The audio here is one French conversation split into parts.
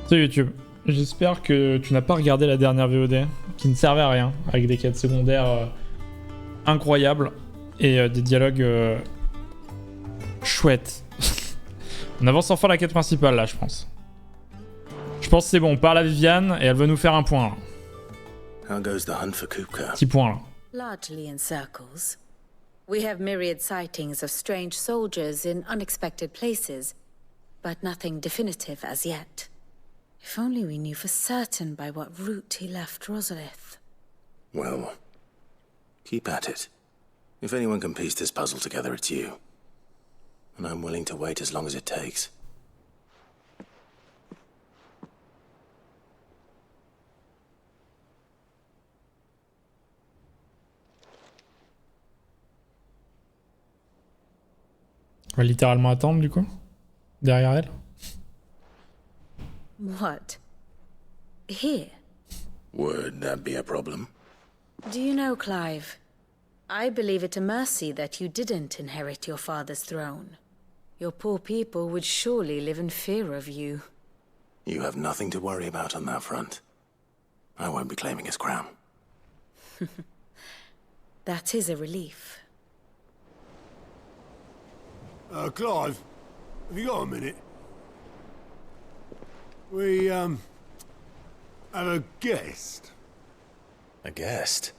Salut YouTube, j'espère que tu n'as pas regardé la dernière VOD qui ne servait à rien, avec des quêtes secondaires incroyables et des dialogues chouettes. On avance enfin la quête principale là, je pense. Je pense que c'est bon, on parle à Viviane et elle veut nous faire un point là. Petit point là. Largely in circles. We have myriad sightings of strange soldiers in unexpected places, but nothing definitive as yet. If only we knew for certain by what route he left Rosalith. Well, keep at it. If anyone can piece this puzzle together, it's you. And I'm willing to wait as long as it takes. On va littéralement attendre du coup, derrière elle. What? Here? Would that be a problem? Do you know, Clive? I believe it a mercy that you didn't inherit your father's throne. Your poor people would surely live in fear of you. You have nothing to worry about on that front. I won't be claiming his crown. That is a relief. Clive, have you got a minute? We, have a guest. A guest?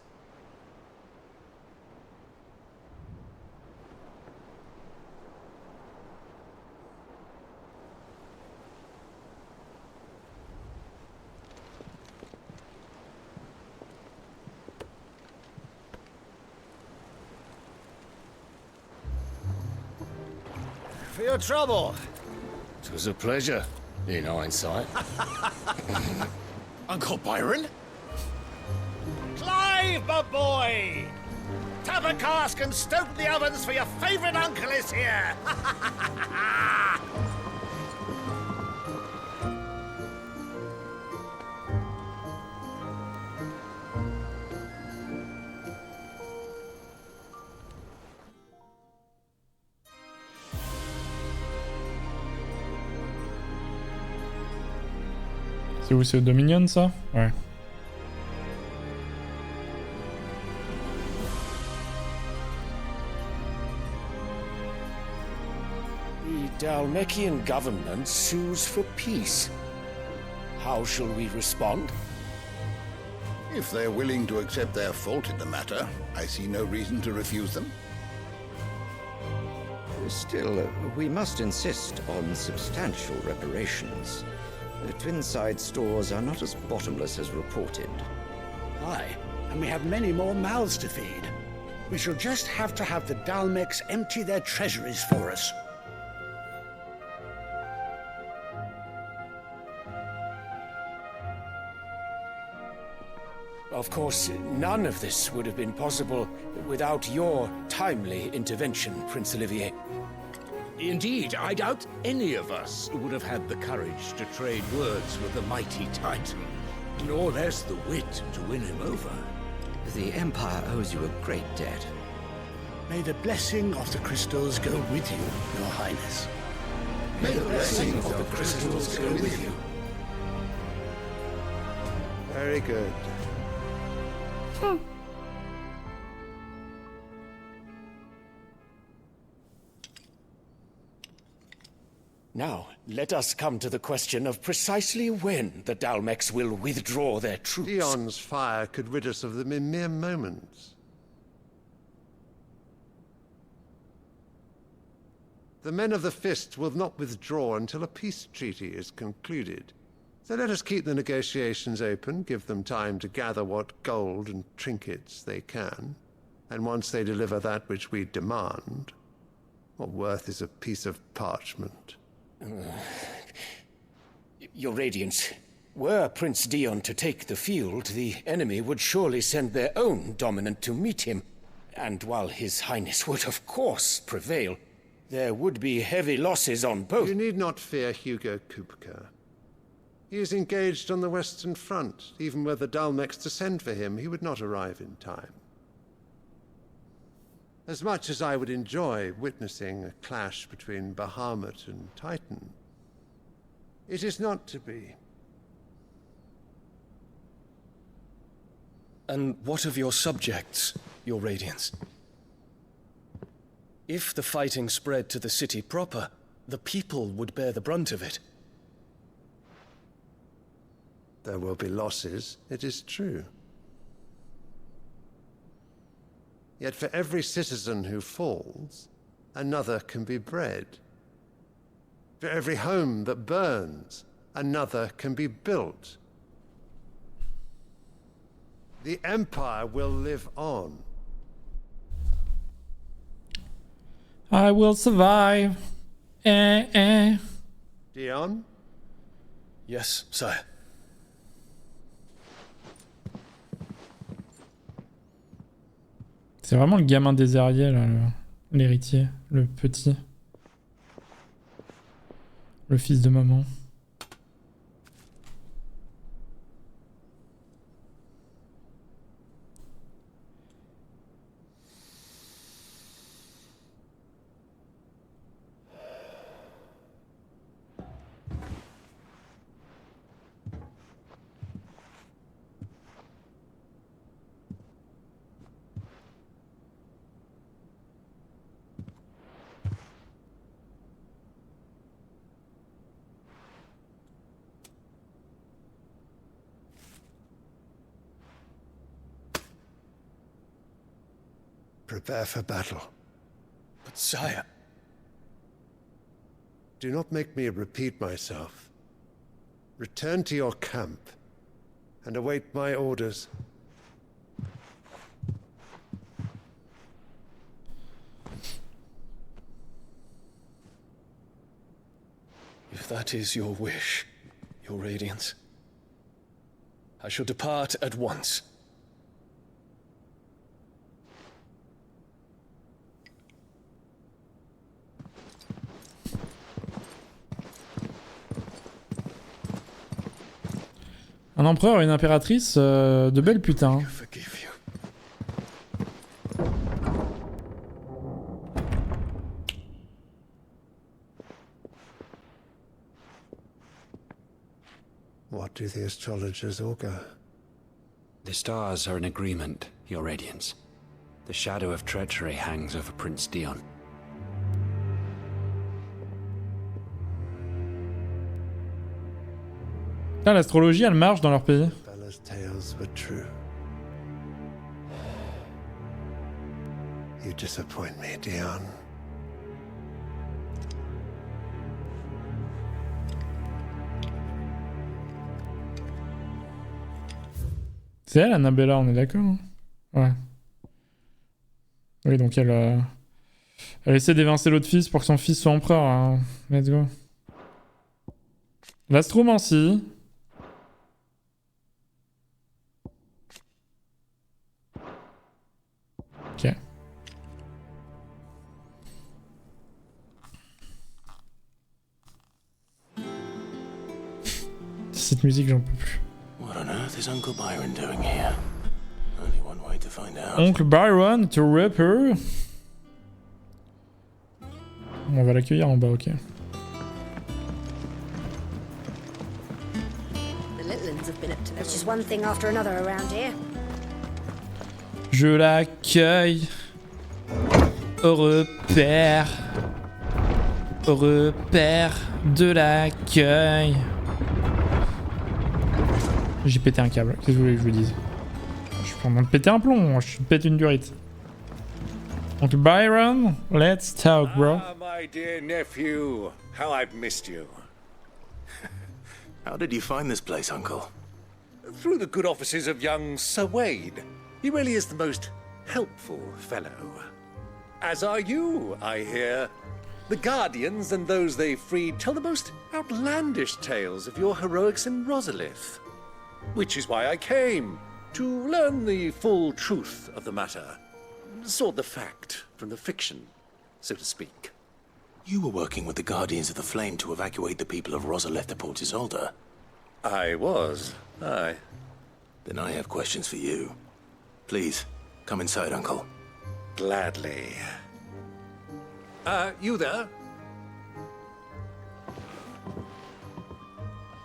For your trouble. It was a pleasure, in hindsight. Uncle Byron? Clive, my boy! Tap a cask and stoke the ovens for your favourite uncle is here! C'est où? C'est au Dominion ça? Ouais. The Dalmekian government sues for peace. How shall we respond? If they're willing to accept their fault in the matter, I see no reason to refuse them. Still, we must insist on substantial reparations. The Twinside stores are not as bottomless as reported. Aye, and we have many more mouths to feed. We shall just have to have the Dalmecs empty their treasuries for us. Of course, none of this would have been possible without your timely intervention, Prince Olivier. Indeed, I doubt any of us would have had the courage to trade words with the mighty Titan. Nor less the wit to win him over. The Empire owes you a great debt. May the blessing of the crystals go with you, Your Highness. May the blessing of the crystals go with you. Very good. Now, let us come to the question of precisely when the Dalmecs will withdraw their troops. Dion's fire could rid us of them in mere moments. The men of the Fist will not withdraw until a peace treaty is concluded. So let us keep the negotiations open, give them time to gather what gold and trinkets they can. And once they deliver that which we demand, what worth is a piece of parchment? Your Radiance, were Prince Dion to take the field, the enemy would surely send their own dominant to meet him. And while His Highness would of course prevail, there would be heavy losses on both. You need not fear Hugo Kupka. He is engaged on the Western Front. Even were the Dalmecs to send for him, he would not arrive in time. As much as I would enjoy witnessing a clash between Bahamut and Titan, it is not to be. And what of your subjects, your Radiance? If the fighting spread to the city proper, the people would bear the brunt of it. There will be losses, it is true. Yet for every citizen who falls, another can be bred. For every home that burns, another can be built. The Empire will live on. I will survive. Dion? Yes, sire. C'est vraiment le gamin des Ariels, là, l'héritier, le petit. Le fils de maman. Prepare for battle. But sire... Do not make me repeat myself. Return to your camp and await my orders. If that is your wish, your Radiance, I shall depart at once. Un empereur et une impératrice, de belles putains. What do the astrologers augur? The stars are in agreement, your Radiance. The shadow of treachery hangs over Prince Dion. Ah, l'astrologie, elle marche dans leur pays. Bella's tales were true. You disappoint me, Dion. C'est elle, Annabella, on est d'accord, hein? Ouais. Oui, donc elle essaie d'évincer l'autre fils pour que son fils soit empereur. Hein. Let's go. L'astromancie. Ok. Cette musique, j'en peux plus. What on earth is Uncle Byron doing here? Only one way to find out. Oncle Byron, to rapper. On va l'accueillir en bas, ok. The Littlands have been up to It's just one thing after another around here. Je l'accueille au repère de l'accueil. J'ai pété un câble, qu'est-ce que vous voulez que je vous dise? Je suis pas en train de péter un plomb, je pète une durite. Donc Byron, let's talk, bro. Ah, my dear nephew, how I've missed you. How did you find this place, Uncle? Through the good offices of young Sir Wade. He really is the most helpful fellow. As are you, I hear. The Guardians and those they freed tell the most outlandish tales of your heroics in Rosalith. Which is why I came, to learn the full truth of the matter. Sort the fact from the fiction, so to speak. You were working with the Guardians of the Flame to evacuate the people of Rosalith to Port Isolde. I was, aye. Then I have questions for you. Please, come inside, Uncle. Gladly. You there?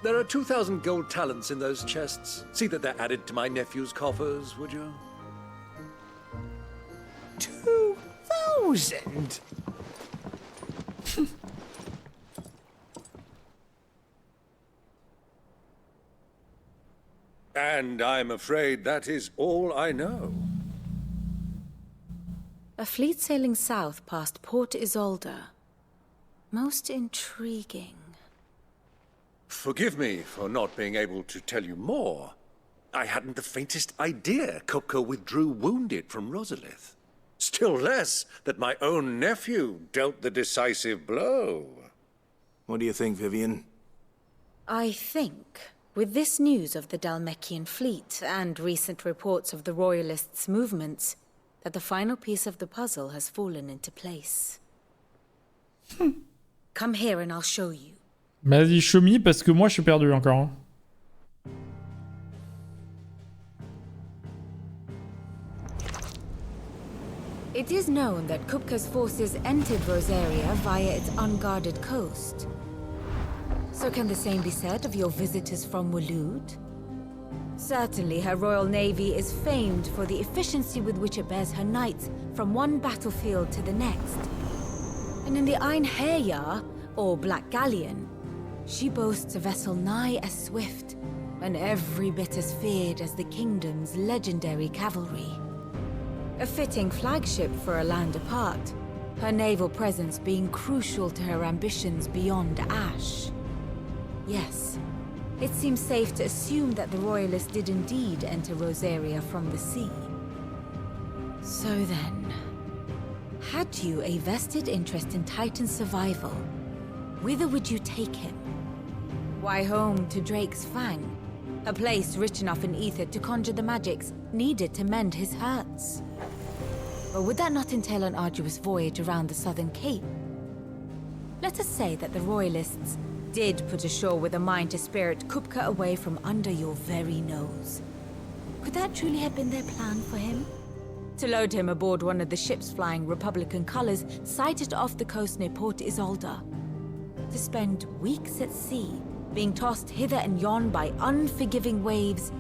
There are 2,000 gold talents in those chests. See that they're added to my nephew's coffers, would you? 2,000? And I'm afraid that is all I know. A fleet sailing south past Port Isolde. Most intriguing. Forgive me for not being able to tell you more. I hadn't the faintest idea Kupka withdrew wounded from Rosalith. Still less that my own nephew dealt the decisive blow. What do you think, Vivian? I think, with this news of the Dalmekian fleet and recent reports of the Royalists' movements, that the final piece of the puzzle has fallen into place. Come here and I'll show you. Vas-y, show me, parce que moi je suis perdu encore. Hein. It is known that Kupka's forces entered Rosaria via its unguarded coast. So can the same be said of your visitors from Waloed? Certainly her royal navy is famed for the efficiency with which it bears her knights from one battlefield to the next. And in the Einherjar, or Black Galleon, she boasts a vessel nigh as swift and every bit as feared as the kingdom's legendary cavalry. A fitting flagship for a land apart, her naval presence being crucial to her ambitions beyond Ash. Yes, it seems safe to assume that the Royalists did indeed enter Rosaria from the sea. So then, had you a vested interest in Titan's survival, whither would you take him? Why home to Drake's Fang, a place rich enough in ether to conjure the magics needed to mend his hurts? Or would that not entail an arduous voyage around the southern cape? Let us say that the Royalists did put ashore with a mind to spirit Kupka away from under your very nose. Could that truly have been their plan for him? To load him aboard one of the ships flying Republican colors sighted off the coast near Port Isolde? To spend weeks at sea, being tossed hither and yon by unforgiving waves,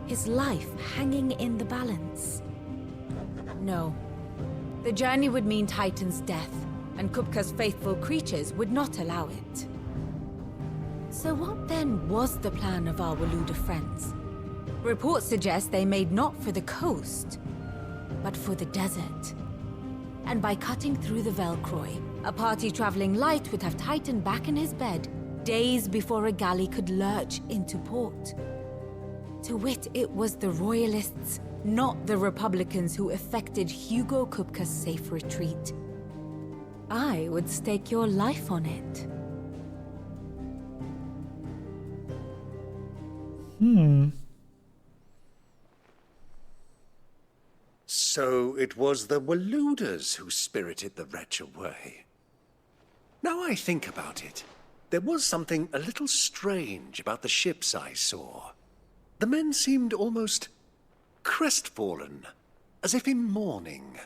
his life hanging in the balance? No. The journey would mean Titan's death, and Kupka's faithful creatures would not allow it. So what then was the plan of our Waluda friends? Reports suggest they made not for the coast, but for the desert. And by cutting through the Velcroy, a party traveling light would have Titan back in his bed days before a galley could lurch into port. To wit, it was the Royalists, not the Republicans, who effected Hugo Kupka's safe retreat. I would stake your life on it. So it was the Waludas who spirited the wretch away. Now I think about it, there was something a little strange about the ships I saw. The men seemed almost crestfallen, as if in mourning,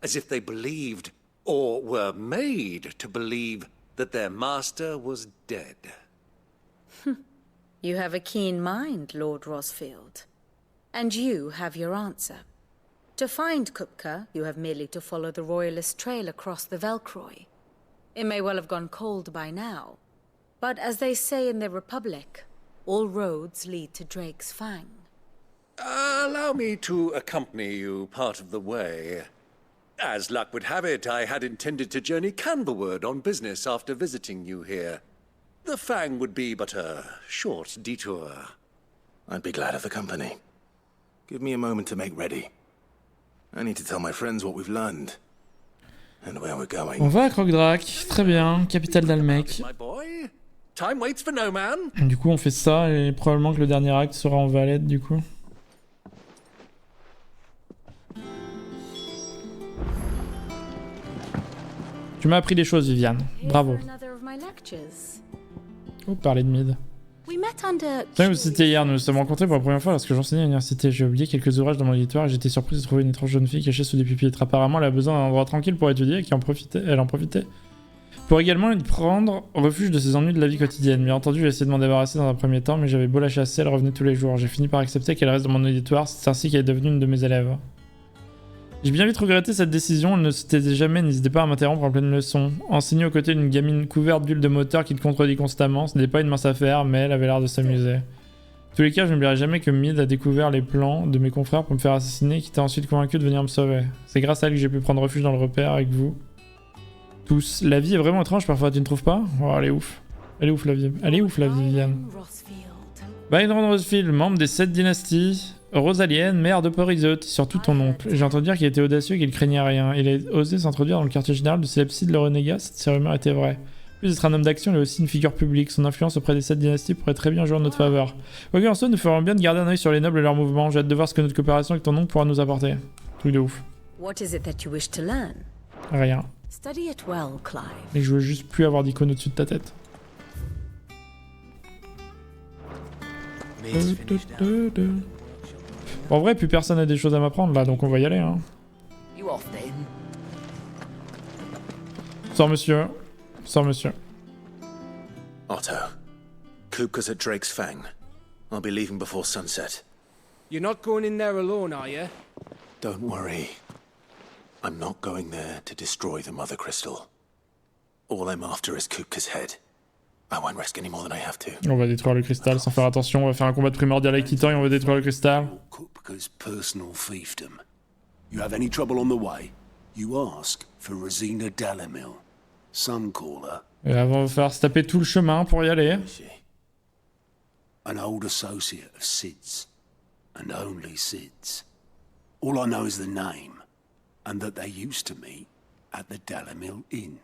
as if they believed, or were made to believe, that their master was dead. You have a keen mind, Lord Rosfield. And you have your answer. To find Kupka, you have merely to follow the Royalist trail across the Velcroy. It may well have gone cold by now, but as they say in the Republic, all roads lead to Drake's Fang. Allow me to accompany you part of the way. As luck would have it, I had intended to journey Canberward on business after visiting you here. The Fang would be but a short detour. I'd be glad of the company. Give me a moment to make ready. I need to tell my friends what we've learned. And where we're going. On va à Croc-Drac, très bien, capitale d'Almec. My boy, time waits for no man. Du coup on fait ça et probablement que le dernier acte sera en Valette du coup. Tu m'as appris des choses, Viviane. Bravo. Oh, parler de mid. Tiens, vous citiez hier, nous nous sommes rencontrés pour la première fois lorsque j'enseignais à l'université. J'ai oublié quelques ouvrages dans mon éditoire et j'étais surprise de trouver une étrange jeune fille cachée sous des pupitres. Apparemment, elle a besoin d'un endroit tranquille pour étudier et elle en profitait Pour également y prendre refuge de ses ennuis de la vie quotidienne. Bien entendu, j'ai essayé de m'en débarrasser dans un premier temps, mais j'avais beau la chasser, elle revenait tous les jours. J'ai fini par accepter qu'elle reste dans mon auditoire, c'est ainsi qu'elle est devenue une de mes élèves. J'ai bien vite regretté cette décision, elle ne se taisait jamais, n'hésitait pas à m'interrompre en pleine leçon. Enseignée aux côtés d'une gamine couverte d'huile de moteur qui te contredit constamment, ce n'est pas une mince affaire, mais elle avait l'air de s'amuser. En tous les cas, je n'oublierai jamais que Mid a découvert les plans de mes confrères pour me faire assassiner et qui t'a ensuite convaincu de venir me sauver. C'est grâce à elle que j'ai pu prendre refuge dans le repère avec vous. Tous. La vie est vraiment étrange parfois, tu ne trouves pas? Oh, elle est ouf. Elle est ouf la vie. Elle est ouf la vie, Viviane. Byron Rosefield, membre des 7 dynasties. Rosalienne, mère de Porizot, surtout ton oncle. J'ai entendu dire qu'il était audacieux et qu'il craignait rien. Il a osé s'introduire dans le quartier général de Selepside le renégat, ces rumeurs étaient vraies. En plus d'être un homme d'action, il est aussi une figure publique. Son influence auprès des 7 dynasties pourrait très bien jouer en notre faveur. Quoi qu'il en soit, nous ferons bien de garder un œil sur les nobles et leurs mouvements. J'ai hâte de voir ce que notre coopération avec ton oncle pourra nous apporter. Truc de ouf. Rien. Et je veux juste plus avoir d'icône au-dessus de ta tête. En vrai, plus personne n'a des choses à m'apprendre là, donc on va y aller. Hein. Sors monsieur. Sors monsieur. Otto, Kupka's at Drake's Fang. I'll be leaving before sunset. You're not going in there alone, are you? Don't worry. I'm not going there to destroy the Mother Crystal. All I'm after is Kupka's head. I won't risk any more than I have to. On va détruire le cristal sans faire attention. On va faire un combat de primordial avec Titan et on va détruire le cristal. Kupka's personal fiefdom. You have any trouble on the way? You ask for Rosina Dalimil, Suncaller. Et là, on va faire se taper tout le chemin pour y aller. An old associate of Sid's, and only Sid's. All I know is the name, and that they used to meet at the Dalimil Inn.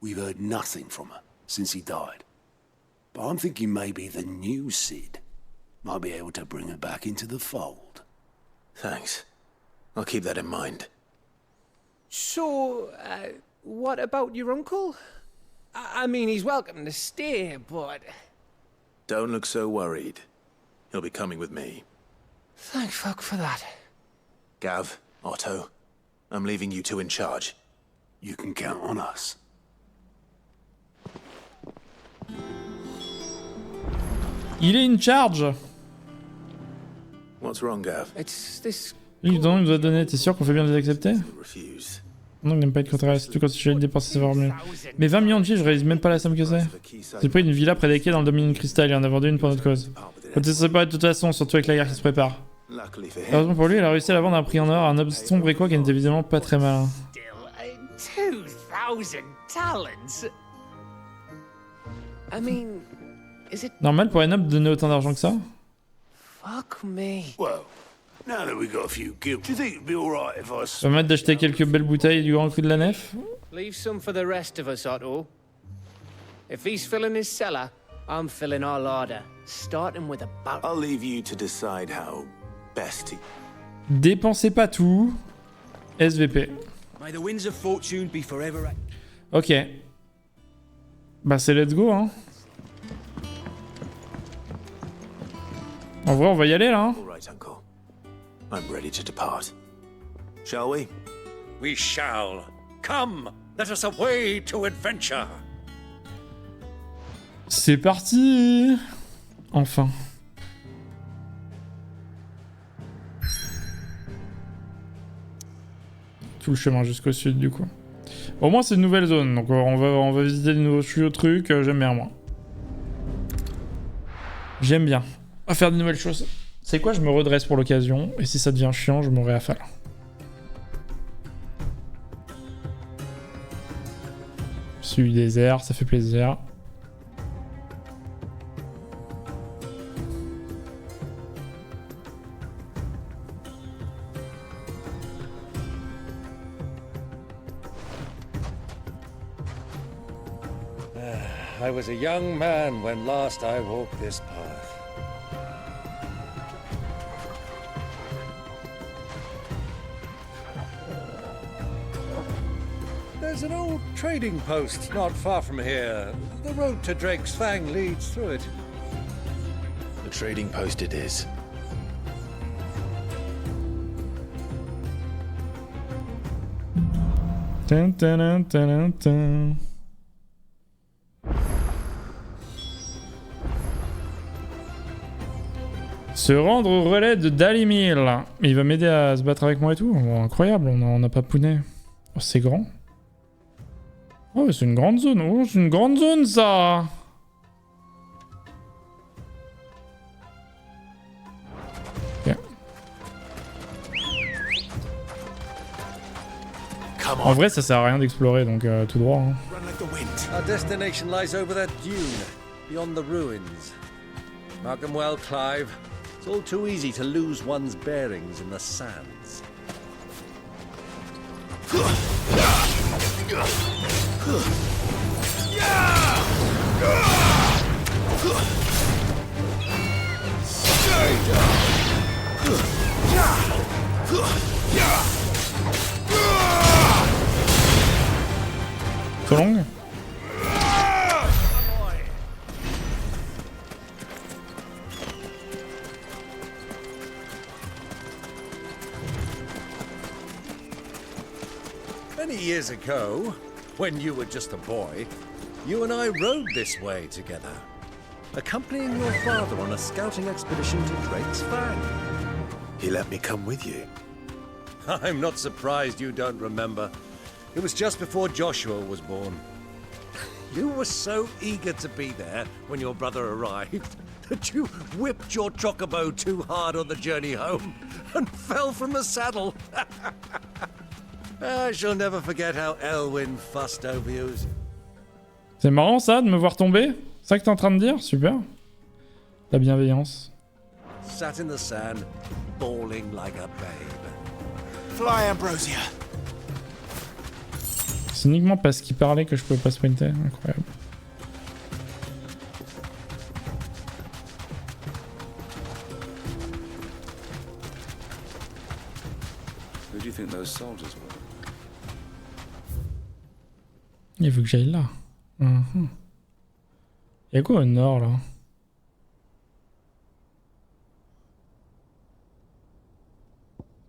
We've heard nothing from her since he died. But I'm thinking maybe the new Sid might be able to bring her back into the fold. Thanks. I'll keep that in mind. So, what about your uncle? I mean, he's welcome to stay, but... Don't look so worried. He'll be coming with me. Thank fuck for that. Gav, Otto, I'm leaving you two in charge. You can count on us. Il est in charge. What's wrong, Gav? It's this... Il nous a donné, t'es sûr qu'on fait bien de les accepter? Non, il n'aime pas être contrarié, surtout quand je vais le dépenser savoir mieux. Mais 20 millions de filles, je réalise même pas la somme que c'est. J'ai pris une villa près des quais dans le Dominion Crystal et en a vendu une pour notre cause. Faut te séparer de toute façon, surtout avec la guerre qui se prépare. Heureusement pour lui, il a réussi à la vendre à un prix en or à un homme sombre et quoi qui n'était évidemment pas très malin. 2000 talents. I mean, is it... Normal pour un noble de donner autant d'argent que ça? Fuck me. Well, now that we got a few guilt, do you think it'd be alright if I... Ça va mettre d'acheter quelques belles bouteilles du grand cru de la nef? Leave some for the rest of us, Otto. If he's filling his cellar, I'm filling our larder. Starting with a barrel. I'll leave you to decide how best to... Dépensez pas tout. SVP. May the winds of fortune be forever... Ok. Bah c'est let's go hein. En vrai on va y aller là hein. All right, Uncle. I'm ready to depart. Shall we? We shall. Come, let us away to adventure. C'est parti. Enfin. Tout le chemin jusqu'au sud du coup. Au moins c'est une nouvelle zone, donc on va visiter des nouveaux trucs, j'aime bien moi. J'aime bien. On va faire de nouvelles choses. C'est quoi, je me redresse pour l'occasion, et si ça devient chiant, je me réaffale. Celui des airs, ça fait plaisir. I was a young man when last I walked this path. There's an old trading post not far from here. The road to Drake's Fang leads through it. The trading post it is. Dun, dun, dun, dun, dun. Se rendre au relais de Dalimil. Mais il va m'aider à se battre avec moi et tout. Bon, incroyable, on a pas pouné. Oh, c'est grand. Oh, c'est une grande zone. Oh, c'est une grande zone, ça. Ok. En vrai, ça sert à rien d'explorer, donc tout droit. Hein. Our destination lies over that dune, beyond the ruins. Mark them well, Clive. It's all too easy to lose one's bearings in the sands. Trop long. Many years ago, when you were just a boy, you and I rode this way together, accompanying your father on a scouting expedition to Drake's Fang. He let me come with you. I'm not surprised you don't remember. It was just before Joshua was born. You were so eager to be there when your brother arrived that you whipped your chocobo too hard on the journey home and fell from the saddle. I shall never forget how Elwyn fussed over you. C'est marrant ça de me voir tomber. C'est ça que t'es en train de dire? Super. La bienveillance. Sat in the sand, bawling like a babe. Fly, Ambrosia. C'est uniquement parce qu'il parlait que je pouvais pas sprinter. Incroyable. Who do you think those soldiers were? Il veut que j'aille là. Y'a quoi au nord là?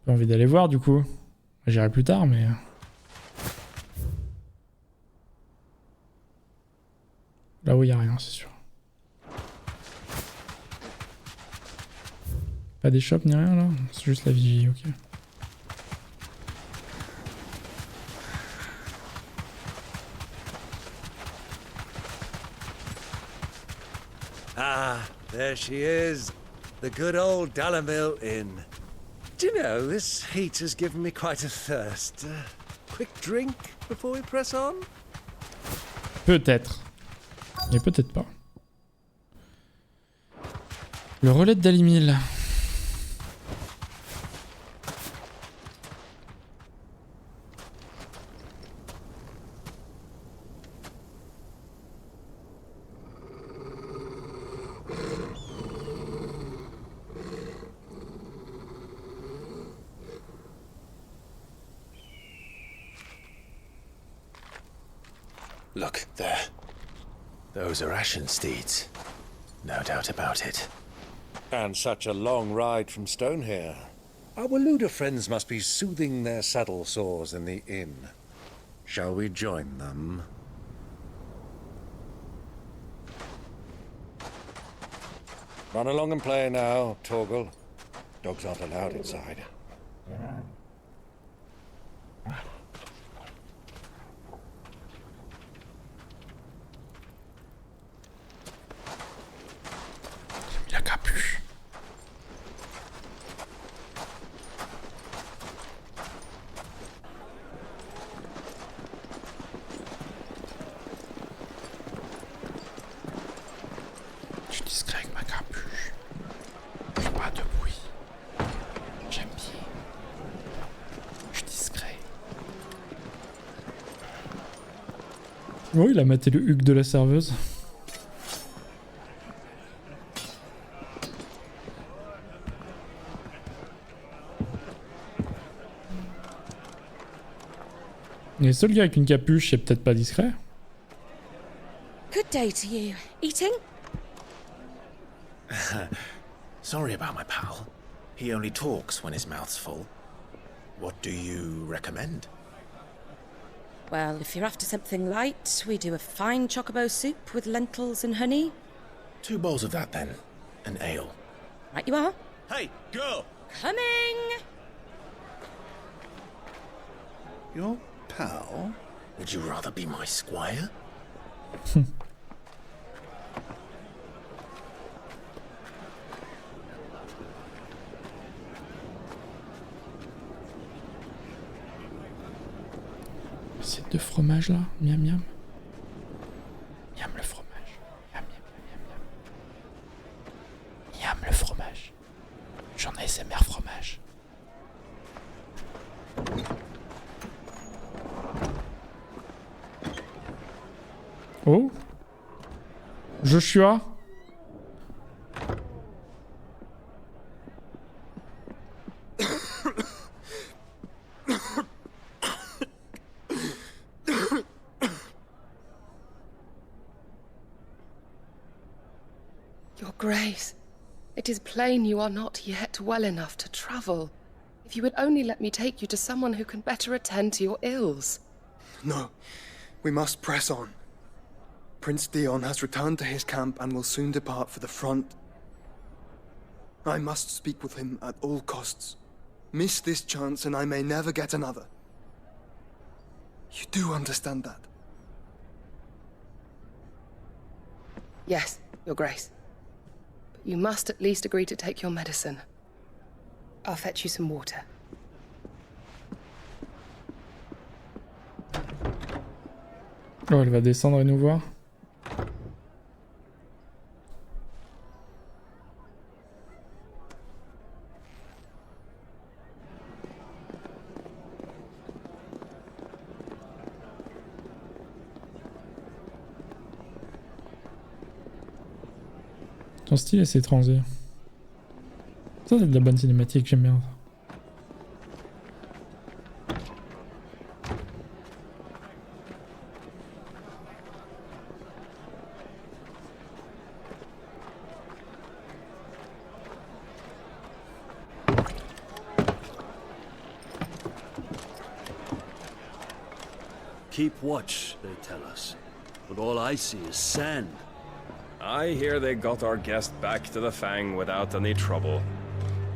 J'ai envie d'aller voir du coup. J'irai plus tard mais... Là où il n'y a rien, c'est sûr. Pas des shops ni rien là? C'est juste la vigie, ok. Ah, there she is. The good old Dalimil Inn. Do you know, this heat has given me quite a thirst. Quick drink before we press on? Peut-être. Mais peut-être pas. Le relais de Dalimil. Look, there. Those are ashen steeds. No doubt about it. And such a long ride from Stonehere. Our Waluda friends must be soothing their saddle sores in the inn. Shall we join them? Run along and play now, Torgal. Dogs aren't allowed inside. La capuche. Je suis discret avec ma capuche. Je fais pas de bruit. J'aime bien. Je suis discret. Oh, il a maté le huc de la serveuse. Et le seul gars avec une capuche, c'est peut-être pas discret. Good day to you. Eating? Sorry about my pal. He only talks when his mouth's full. What do you recommend? Well, if you're after something light, we do a fine chocobo soup with lentils and honey. 2 bowls of that then. An ale. Right you are. Hey, girl! Coming! Your pal? Would you rather be my squire? Ces deux fromages là, miam miam. Miam le fromage. Miam miam miam miam. Miam le fromage. J'en ai SMR fromage. Oh Joshua. Your Grace, it is plain you are not yet well enough to travel. If you would only let me take you to someone who can better attend to your ills. No, we must press on. Prince Dion has returned to his camp and will soon depart for the front. I must speak with him at all costs. Miss this chance and I may never get another. You do understand that? Yes, Your Grace. But you must at least agree to take your medicine. I'll fetch you some water. Oh, elle va descendre et nous voir. Son style est assez transé. Ça c'est de la bonne cinématique, j'aime bien ça. Keep watch, they tell us. But all I see is sand. I hear they got our guest back to the Fang without any trouble.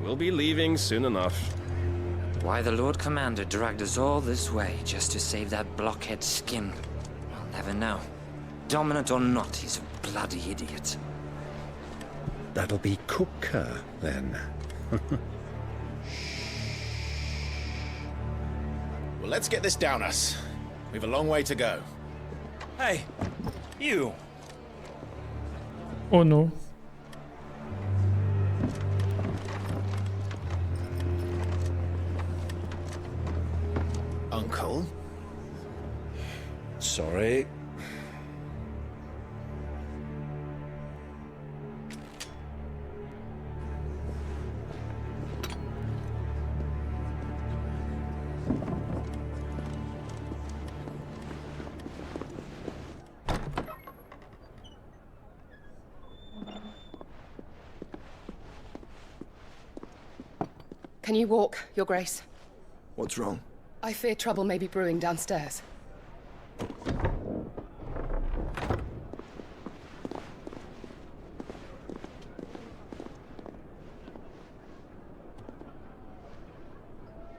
We'll be leaving soon enough. Why the Lord Commander dragged us all this way just to save that blockhead skin, I'll never know. Dominant or not, he's a bloody idiot. That'll be Cooker, then. Well, let's get this down us. We've a long way to go. Hey, you! Oh no. Uncle? Sorry. Can you walk, Your Grace? What's wrong? I fear trouble may be brewing downstairs.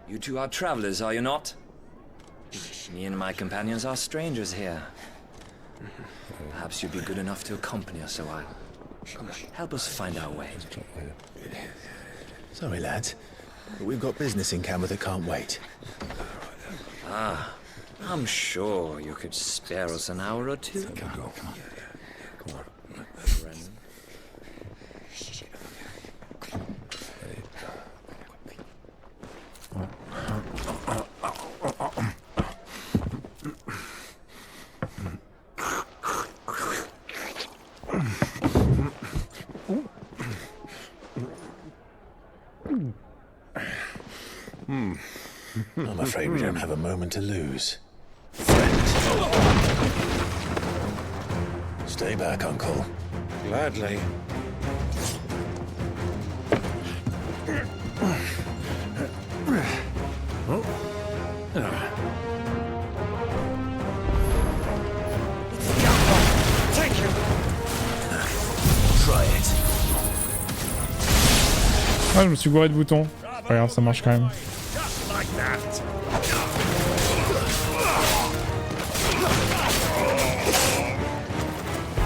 You two are travelers, are you not? Me and my companions are strangers here. Perhaps you'd be good enough to accompany us a while. Help us find our way. Sorry, lads, but we've got business in camera that can't wait. Ah, I'm sure you could spare us an hour or two. Come on. I'm afraid we don't have a moment to lose. Friend. Stay back, Uncle. Gladly. Take him! Try it. Ah, je me suis gouré de boutons. Regarde, ça marche quand même.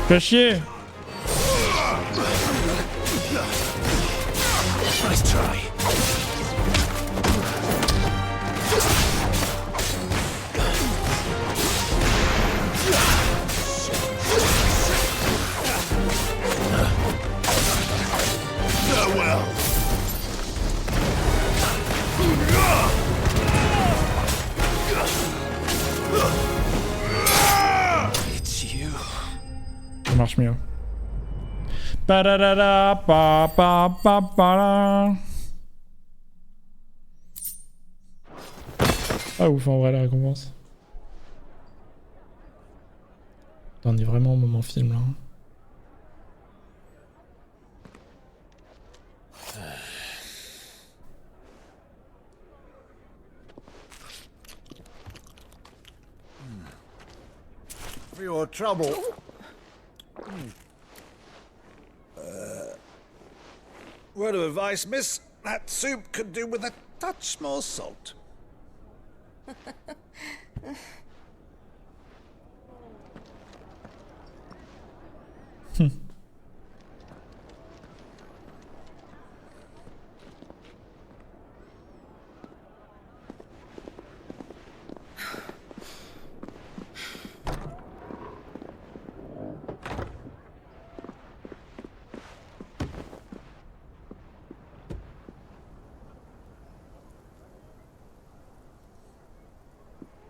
Fais chier. Nice try. Farewell. It's you. Ça marche mieux. Pararara, pa pa pa pa. Ah ouf en vrai la récompense. On est vraiment au moment film là. For your trouble. Word of advice, miss. That soup could do with a touch more salt.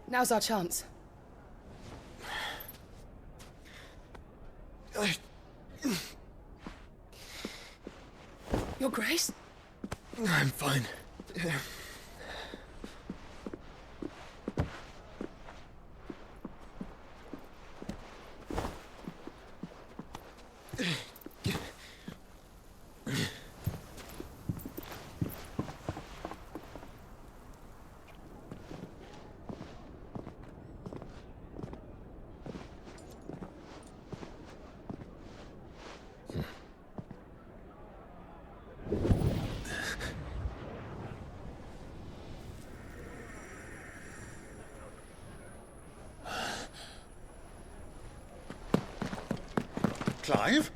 Now's our chance. Your Grace? I'm fine. Clive?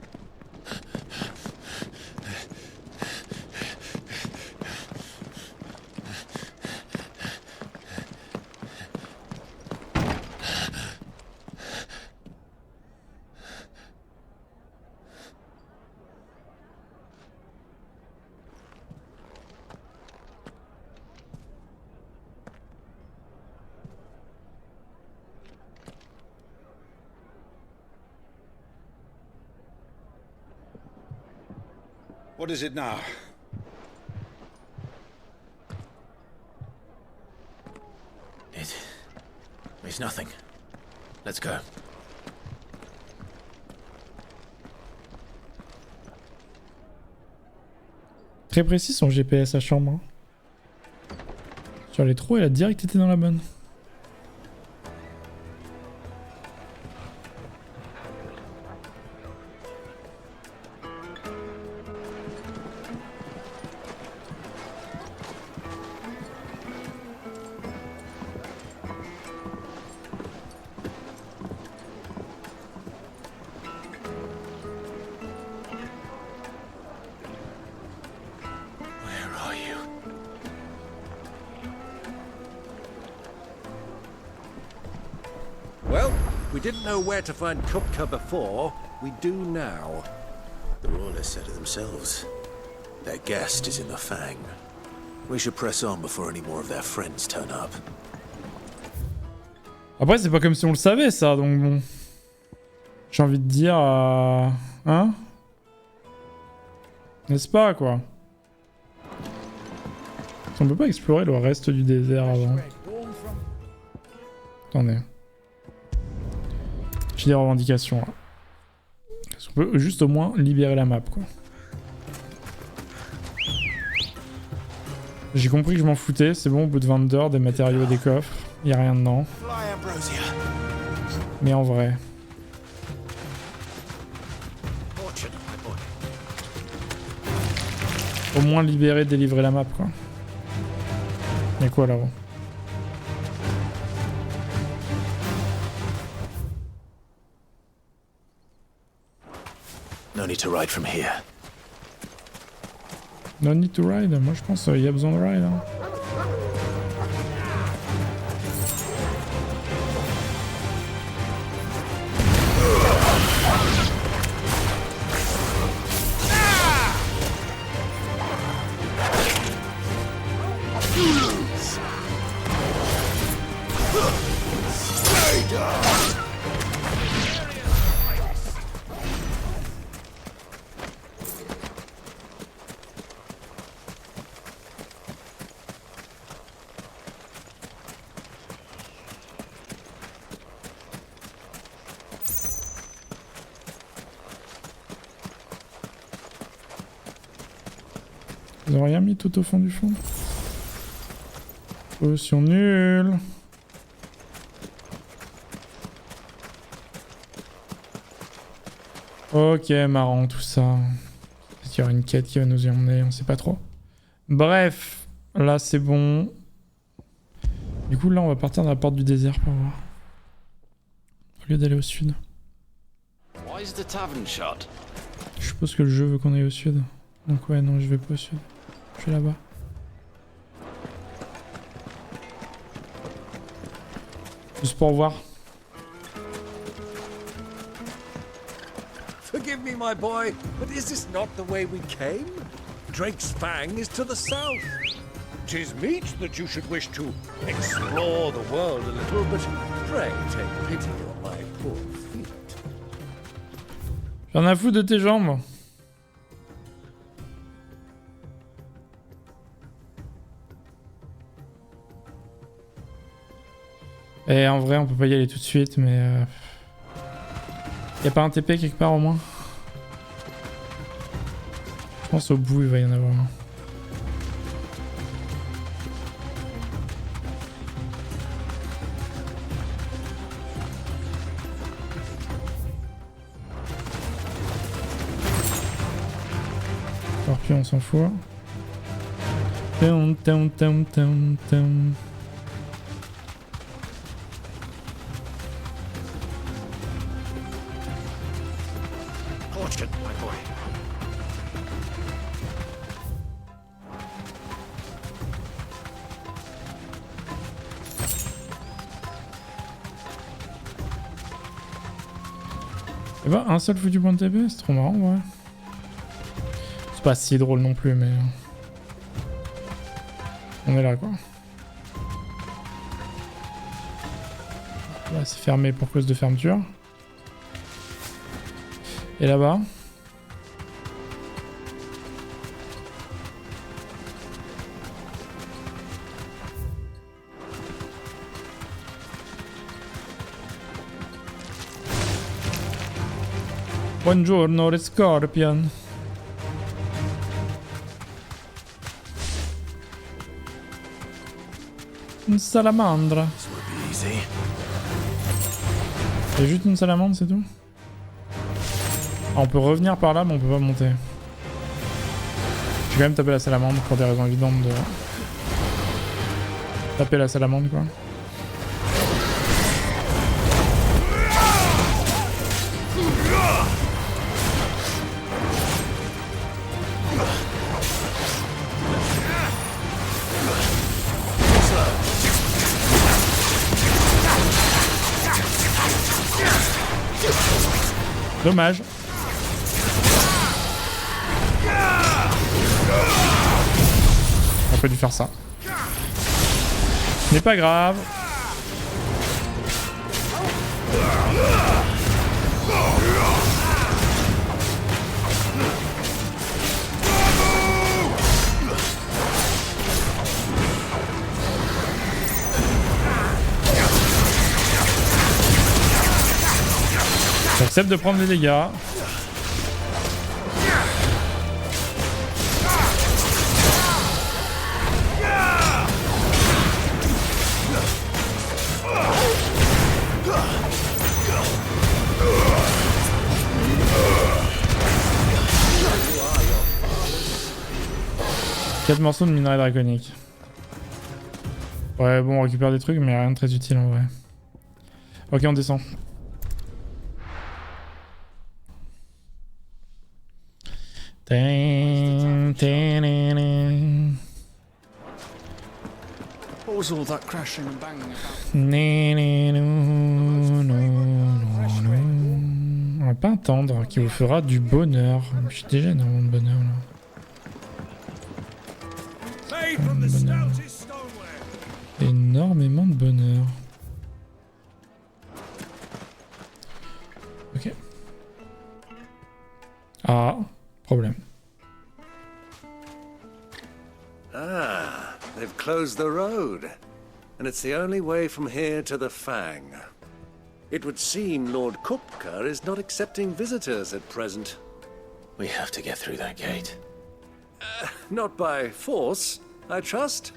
What is it now? It's nothing. Let's go. Très précis son GPS à chambre. Hein. Sur les trous, elle a direct été dans la bonne. We didn't know where to find Kupka before. We do now. The Royalists said it themselves. Their guest is in the Fang. We should press on before any more of their friends turn up. Après, c'est pas comme si on le savait, ça, donc bon. J'ai envie de dire... Hein? N'est-ce pas, quoi? On peut pas explorer le reste du désert avant. Attendez. J'ai des revendications, là. Est-ce qu'on peut juste au moins libérer la map, quoi? J'ai compris que je m'en foutais, c'est bon, au bout de 22 heures, des matériaux, des coffres, y a rien dedans. Mais en vrai... Au moins libérer, délivrer la map, quoi. Y'a quoi là-haut? No need to ride from here. No need to ride? Moi je pense qu'il y a besoin de ride. Hein. Ils ont rien mis tout au fond du fond. Potion nulle. Ok, marrant tout ça. Peut-être qu'il y aura une quête qui va nous y emmener, on sait pas trop. Bref, là c'est bon. Du coup là on va partir dans la porte du désert pour voir. Au lieu d'aller au sud. Je suppose que le jeu veut qu'on aille au sud. Donc ouais, non, je vais pas au sud. Je vais là-bas. Juste pour voir. Forgive me, my boy, but is this not the way we came? Drake's Fang is to the south. 'Tis meet that you should wish to explore the world a little, but pray take pity on my poor feet. J'en ai foutu de tes jambes. Et en vrai, on peut pas y aller tout de suite, mais... Y a pas un TP quelque part au moins? Je pense au bout, il va y en avoir un. Scorpion, on s'en fout. Et bah, un seul foutu point de TP, c'est trop marrant, ouais. C'est pas si drôle non plus, mais... On est là, quoi. Là, c'est fermé pour cause de fermeture. Et là-bas... Buongiorno, le Scorpion. Une salamandre. Il y a juste une salamandre, c'est tout? Ah, on peut revenir par là, mais on peut pas monter. Je vais quand même taper la salamandre pour des raisons évidentes de... Taper la salamandre, quoi. Dommage. On peut dû faire ça. Ce n'est pas grave. J'accepte de prendre les dégâts. 4 morceaux de minerai draconique. Ouais, bon, on récupère des trucs, mais rien de très utile en vrai. Ok, on descend. What was all that crashing and banging about? On va pas attendre, qui vous fera du bonheur. Je suis déjà énormément de bonheur là. Énormément de bonheur. Ok. Ah, problème. Ah, they've closed the road. And it's the only way from here to the Fang. It would seem Lord Kupka is not accepting visitors at present. We have to get through that gate. Not by force, I trust.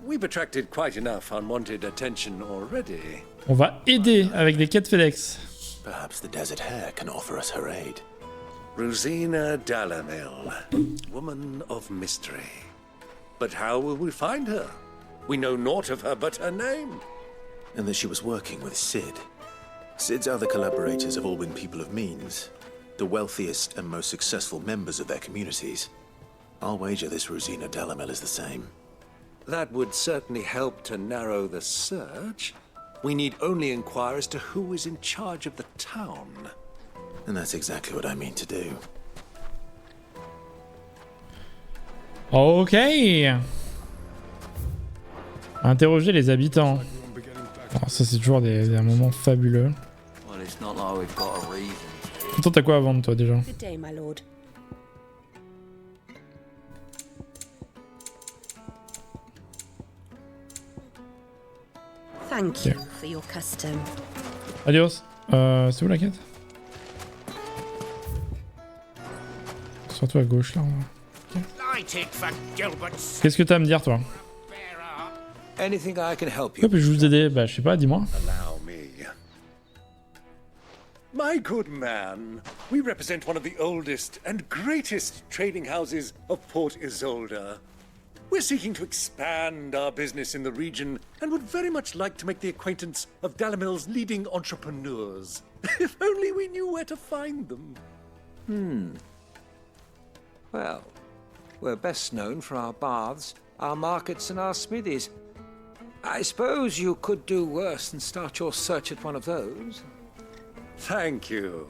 We've attracted quite enough unwanted attention already. On va aider avec des quêtes FedEx. Perhaps the Desert Hare can offer us her aid. Rosina Dalimil, woman of mystery. But how will we find her? We know naught of her but her name. And that she was working with Sid. Sid's other collaborators have all been people of means, the wealthiest and most successful members of their communities. I'll wager this Rosina Dalimil is the same. That would certainly help to narrow the search. We need only inquire as to who is in charge of the town. And that's exactly what I mean to do. Ok. Interroger les habitants. Alors ça c'est toujours des moments fabuleux. Well, it's not like we've got a reason. Attends, t'as quoi à vendre toi déjà? Good day, my lord. Thank you for your custom. Adios. C'est où la quête? Surtout à gauche là. Okay. Qu'est-ce que t'as à me dire toi? Anything I can help you? Pourquoi puis-je vous aider? Bah je sais pas, dis-moi. Allow me. My good man, we represent one of the oldest and greatest trading houses of Port Isolde. We're seeking to expand our business in the region and would very much like to make the acquaintance of Dalimil's leading entrepreneurs. If only we knew where to find them. Well, we're best known for our baths, our markets, and our smithies. I suppose you could do worse than start your search at one of those. Thank you.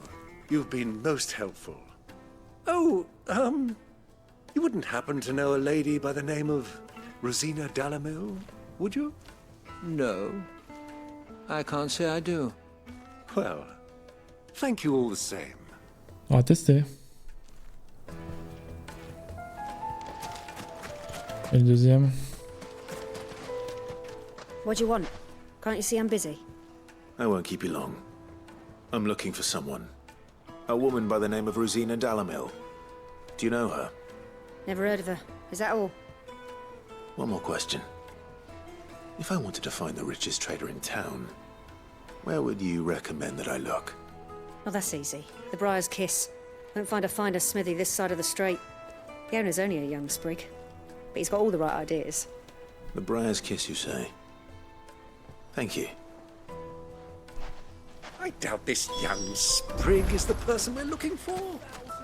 You've been most helpful. Oh, you wouldn't happen to know a lady by the name of Rosina Dalimil, would you? No. I can't say I do. Well, thank you all the same. On va tester. Et le deuxième. What do you want? Can't you see I'm busy? I won't keep you long. I'm looking for someone. A woman by the name of Rosina Dalimil. Do you know her? Never heard of her. Is that all? One more question. If I wanted to find the richest trader in town, where would you recommend that I look? Oh, that's easy. The Briar's Kiss. Won't find a finer smithy this side of the strait. The owner's only a young sprig, but he's got all the right ideas. The Briar's Kiss, you say? Thank you. I doubt this young sprig is the person we're looking for.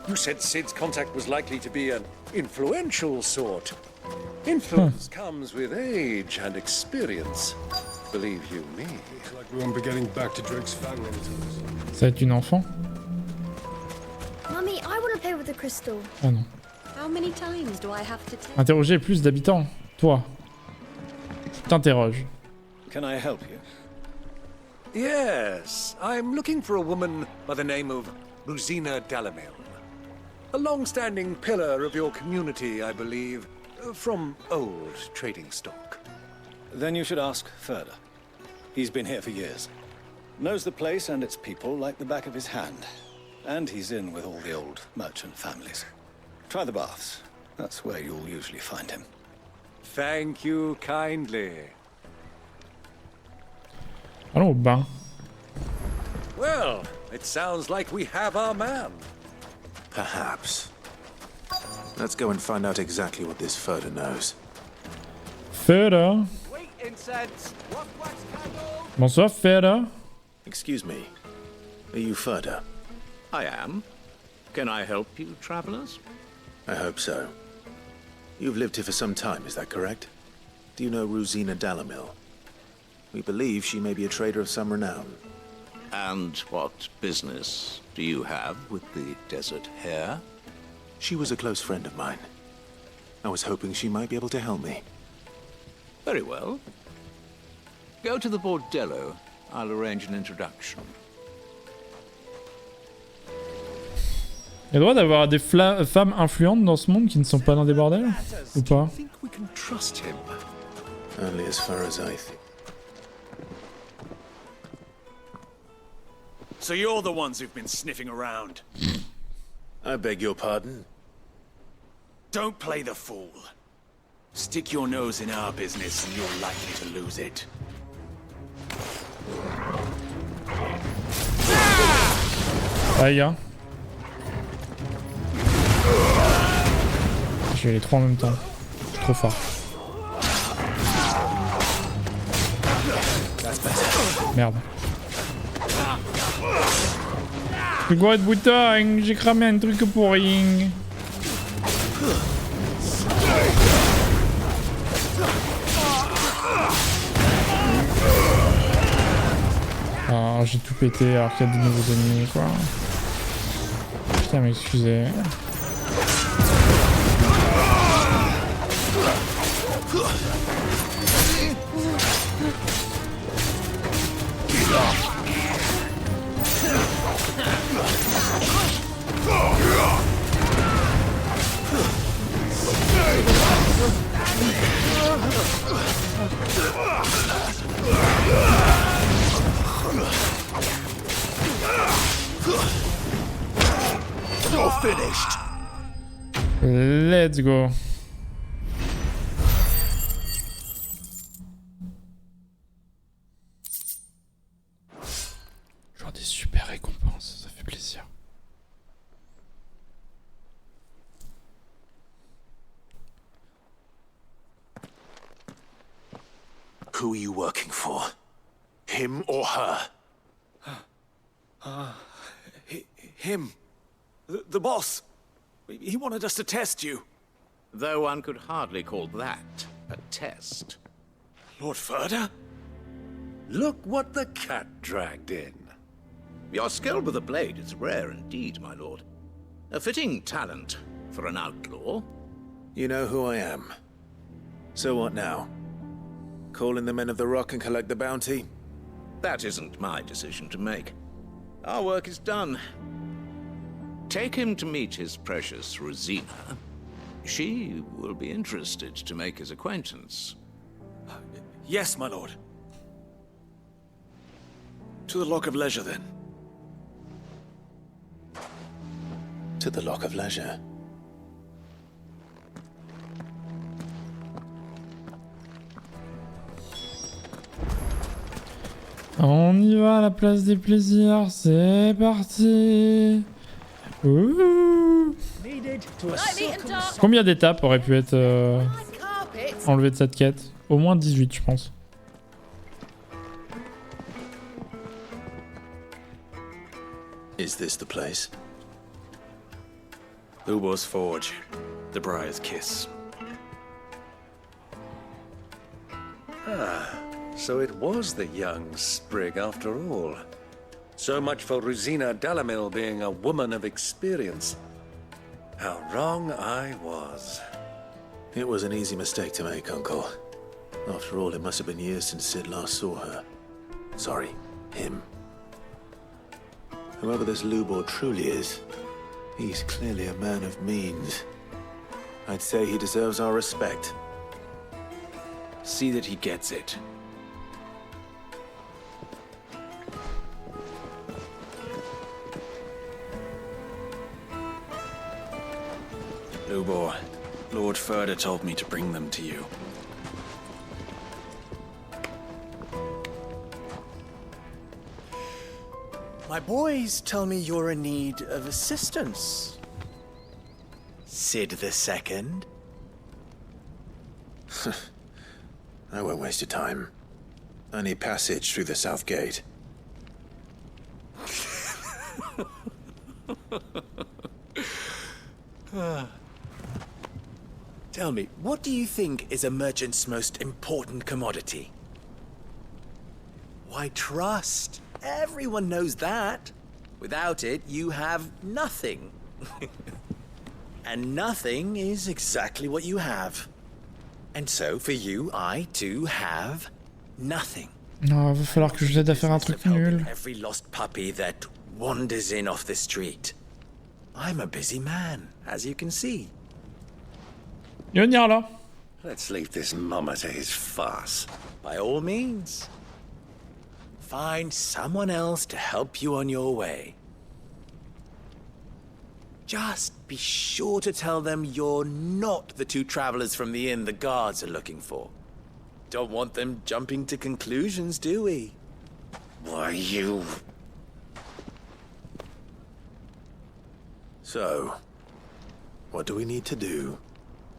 You said Sid's contact was likely to be an influential sort. Influence comes with age and experience. Believe you me. Looks like we won't be getting back to Drake's Fang anytime soon. Ça va être une enfant? Mummy, I want to play with the crystal. Ah non. How many times do I have to take? Interroger plus d'habitants. Toi. Je t'interroge. Can I help you? Yes, I'm looking for a woman by the name of Rosina Dalimil. A long-standing pillar of your community, I believe, from old trading stock. Then you should ask further. He's been here for years. Knows the place and its people like the back of his hand. And he's in with all the old merchant families. Try the baths. That's where you'll usually find him. Thank you kindly. Allons au bain. Well, it sounds like we have our man. Perhaps. Let's go and find out exactly what this Furter knows. Furter. Bonsoir, Furter. Excuse me. Are you Furter? I am. Can I help you, travelers? I hope so. You've lived here for some time, is that correct? Do you know Rosina Dalimil? We believe she may be a trader of some renown. And what business do you have with the desert hare? She was a close friend of mine. I was hoping she might be able to help me. Very well. Go to the bordello. I'll arrange an introduction. Il y a le droit d'avoir des femmes influentes dans ce monde qui ne sont pas dans des bordels? Ou pas? We can trust him. Only as far as I think. So you're the ones who've been sniffing around. I beg your pardon? Don't play the fool. Stick your nose in our business and you're likely to lose it. Aïe, hein. Je vais les trois en même temps. Je suis trop fort. Merde. Le gros de bouton, j'ai cramé un truc pour rien. Ah, j'ai tout pété alors qu'il y a de nouveaux ennemis, quoi. Putain, m'excusez. You're finished. Let's go. Genre des super récompenses, ça fait plaisir. Who are you working for? Him or her? Him. The boss. He wanted us to test you. Though one could hardly call that a test. Lord Furter? Look what the cat dragged in. Your skill with the blade is rare indeed, my lord. A fitting talent for an outlaw. You know who I am. So what now? Call in the Men of the Rock and collect the bounty? That isn't my decision to make. Our work is done. Take him to meet his precious Rosina. She will be interested to make his acquaintance. Yes, my lord. To the Lock of Leisure, then. To the Lock of Leisure. On y va à la place des plaisirs, c'est parti. Ouh. Combien d'étapes auraient pu être enlevées de cette quête? Au moins 18, je pense. Is this the place? Lubor's Forge. The Briar's Kiss. Ah, so it was the young sprig after all. So much for Rosina Dalimil being a woman of experience. How wrong I was. It was an easy mistake to make, Uncle. After all, it must have been years since Sid last saw her. Sorry, him. Whoever this Lubor truly is, he's clearly a man of means. I'd say he deserves our respect. See that he gets it. Lubor, Lord Furter told me to bring them to you. My boys tell me you're in need of assistance. Sid II? I won't waste your time. I need passage through the south gate. Tell me, what do you think is a merchant's most important commodity? Why, trust. Everyone knows that. Without it, you have nothing. And nothing is exactly what you have. And so, for you, I, too, have nothing. Non, va falloir que je l'aide à faire un truc nul. Every lost puppy that wanders in off the street. I'm a busy man, as you can see. Il va venir là. Let's leave this mummer to his farce. By all means. Find someone else to help you on your way. Just be sure to tell them you're not the two travelers from the inn the guards are looking for. Don't want them jumping to conclusions, do we? Why, you... So, what do we need to do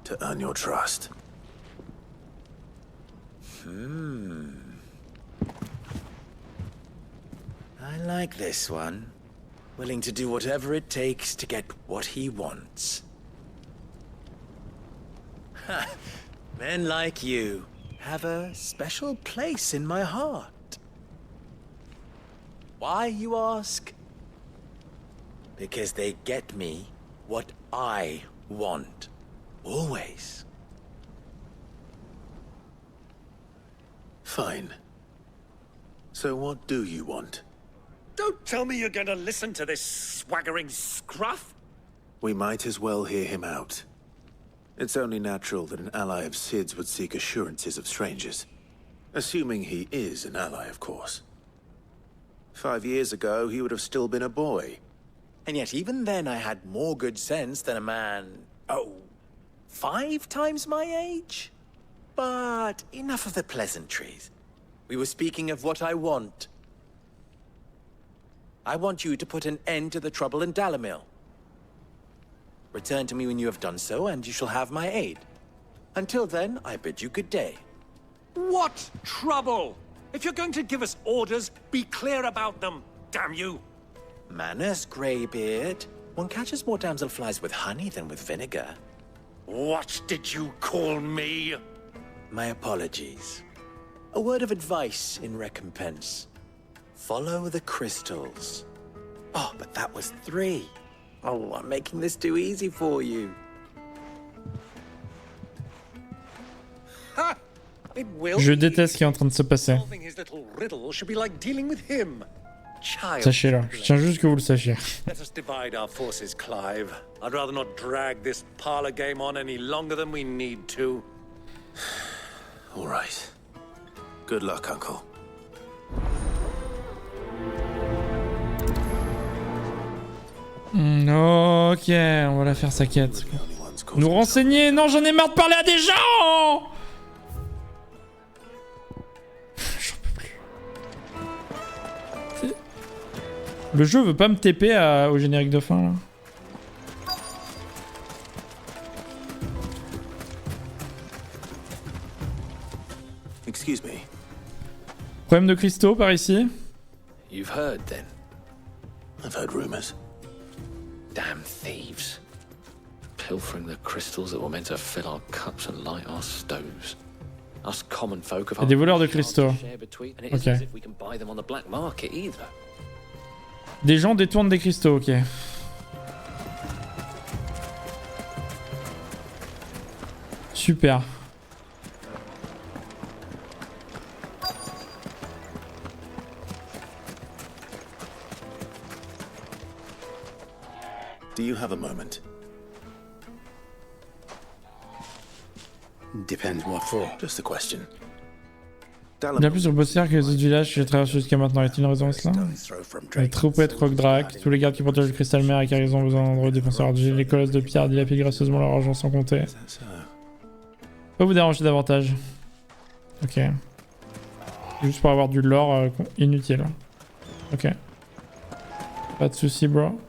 to earn your trust? I like this one. Willing to do whatever it takes to get what he wants. Ha! Men like you have a special place in my heart. Why, you ask? Because they get me what I want. Always. Fine. So what do you want? Don't tell me you're going to listen to this swaggering scruff! We might as well hear him out. It's only natural that an ally of Sid's would seek assurances of strangers. Assuming he is an ally, of course. 5 years ago, he would have still been a boy. And yet even then I had more good sense than a man... 5 times my age? But enough of the pleasantries. We were speaking of what I want. I want you to put an end to the trouble in Dalimil. Return to me when you have done so, and you shall have my aid. Until then, I bid you good day. What trouble? If you're going to give us orders, be clear about them, damn you! Manners, Greybeard. One catches more damselflies with honey than with vinegar. What did you call me? My apologies. A word of advice in recompense. Follow the crystals. Oh, but that was 3. Oh, I'm making this too easy for you. Ha! It will. Je déteste ce qui est en train de se passer. Solving his little riddle should be like dealing with him. Sachez-le, je tiens juste que vous le sachiez. Let us divide our forces, Clive. I'd rather not drag this parlor game on any longer than we need to. All right. Good luck, Uncle. Ok, on va la faire sa quête. Nous renseigner. Non, j'en ai marre de parler à des gens. J'en peux plus. Le jeu veut pas me TP au générique de fin là. Excuse me. Problème de cristaux par ici. You've heard then? I've heard rumors. Damn thieves. Pilfering the crystals that were meant to fill our cups and light our stoves. Us common folk have des voleurs de cristaux. Ok. Des gens détournent des cristaux, ok. Super. Do you have a moment? Depends what for. Just a question. Bien plus sur le bossière que les autres villages que j'ai traversés jusqu'à maintenant. Y a-t-il une raison à cela? Les troupettes croque-drac, tous les gardes qui protègent le cristal mer et car ils ont besoin d'endroits défenseurs argilés, les colosses de pierre dilapident gracieusement leur argent sans compter. Pas vous déranger davantage. Ok. Juste pour avoir du lore inutile. Ok. Pas de soucis, bro.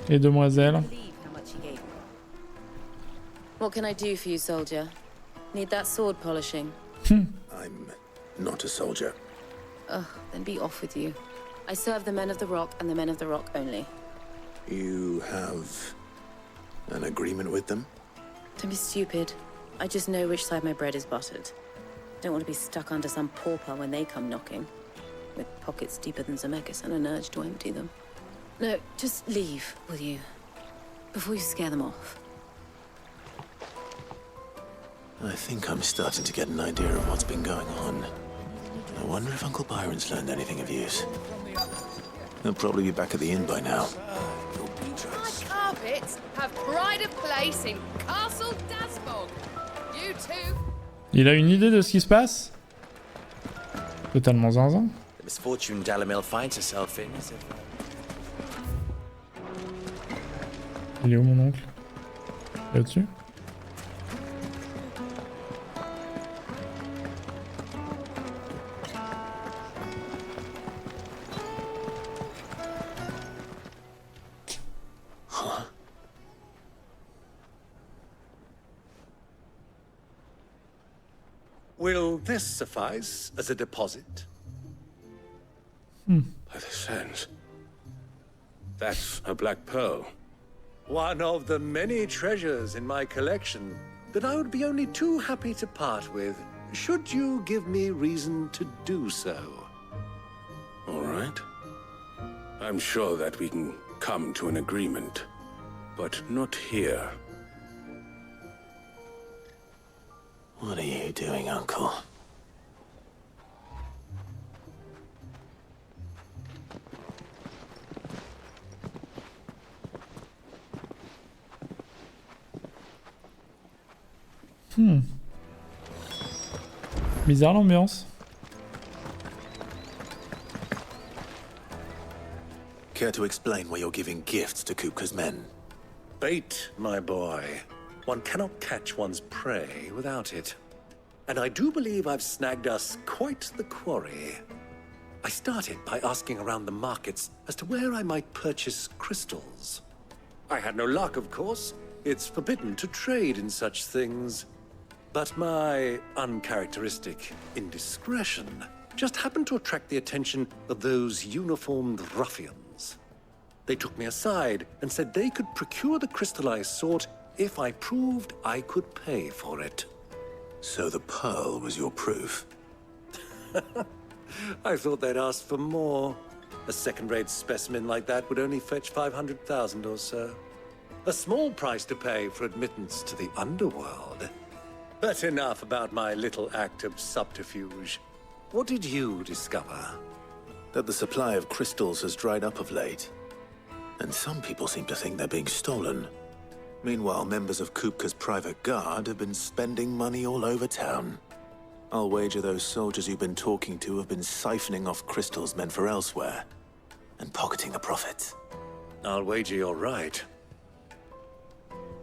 Et demoiselle. What can I do for you, soldier? Need that sword polishing? I'm not a soldier. Ugh, then be off with you. I serve the men of the rock and the men of the rock only. You have an agreement with them? Don't be stupid. I just know which side my bread is buttered. Don't want to be stuck under some pauper when they come knocking. With pockets deeper than Zemeckis and an urge to empty them. No, just leave, will you? Before you scare them off. I think I'm starting to get an idea of what's been going on. I wonder if Uncle Byron's learned anything of use. He'll probably be back at the inn by now. My carpets have pride of place in Castle Dasbog. You too. Il a une idée de ce qui se passe? Totalement zinzin. The misfortune Dalimil finds herself in is Il est où mon oncle? Là-dessus? Will this suffice as a deposit? By the sands. That's a black pearl. One of the many treasures in my collection that I would be only too happy to part with, should you give me reason to do so. All right. I'm sure that we can come to an agreement, but not here. What are you doing, Uncle? Bizarre l'ambiance. Care to explain why you're giving gifts to Kupka's men? Bait, my boy. One cannot catch one's prey without it. And I do believe I've snagged us quite the quarry. I started by asking around the markets as to where I might purchase crystals. I had no luck, of course. It's forbidden to trade in such things. But my uncharacteristic indiscretion just happened to attract the attention of those uniformed ruffians. They took me aside and said they could procure the crystal I sought if I proved I could pay for it. So the pearl was your proof? I thought they'd ask for more. A second-rate specimen like that would only fetch 500,000 or so. A small price to pay for admittance to the underworld. But enough about my little act of subterfuge. What did you discover? That the supply of crystals has dried up of late. And some people seem to think they're being stolen. Meanwhile, members of Kupka's private guard have been spending money all over town. I'll wager those soldiers you've been talking to have been siphoning off crystals meant for elsewhere, and pocketing the profits. I'll wager you're right.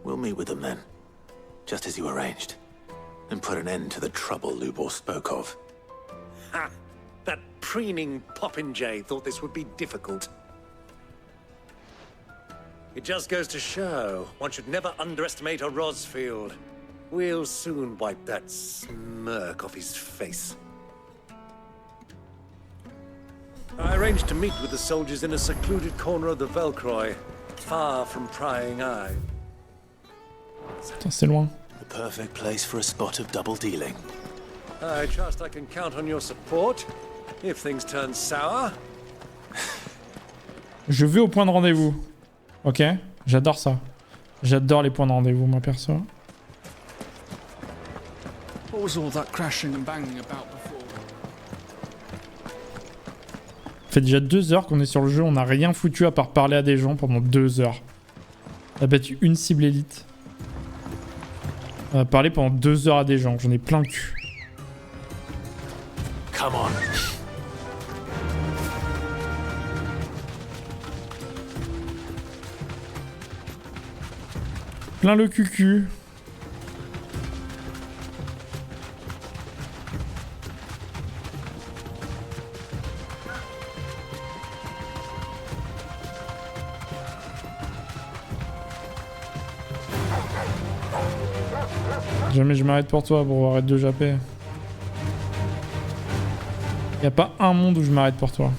We'll meet with them then, just as you arranged, and put an end to the trouble Lubor spoke of. Ha! That preening popinjay thought this would be difficult. It just goes to show, one should never underestimate a Rosfield. We'll soon wipe that smirk off his face. I arranged to meet with the soldiers in a secluded corner of the Velcroy, far from prying eye. Putain, c'est loin. The perfect place for a spot of double dealing. I trust I can count on your support, if things turn sour. Je vais au point de rendez-vous. Ok, j'adore ça. J'adore les points de rendez-vous, moi perso. What was all that crashing and banging about before? Ça fait déjà 2 heures qu'on est sur le jeu, on n'a rien foutu à part parler à des gens pendant 2 heures. On a battu une cible élite. On a parlé pendant 2 heures à des gens, j'en ai plein le cul. Come on. Plein le cucu. Jamais je m'arrête pour toi, bro. Arrête de japper. Y a pas un monde où je m'arrête pour toi.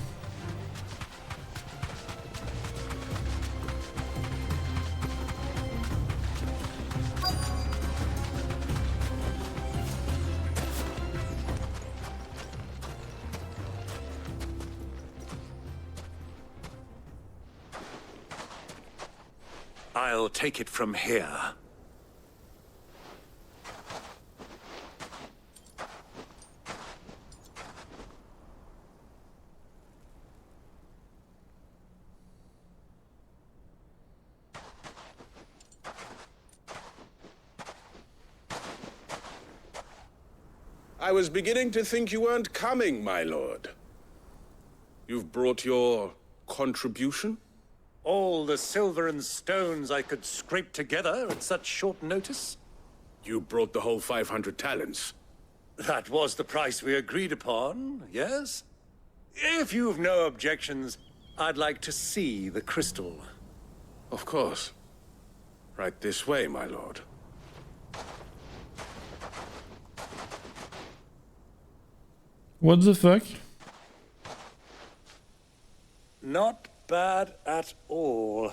I'll take it from here. I was beginning to think you weren't coming, my lord. You've brought your contribution? All the silver and stones I could scrape together at such short notice? You brought the whole 500 talents. That was the price we agreed upon, yes? If you've no objections, I'd like to see the crystal. Of course. Right this way, my lord. What the fuck? Not bad at all.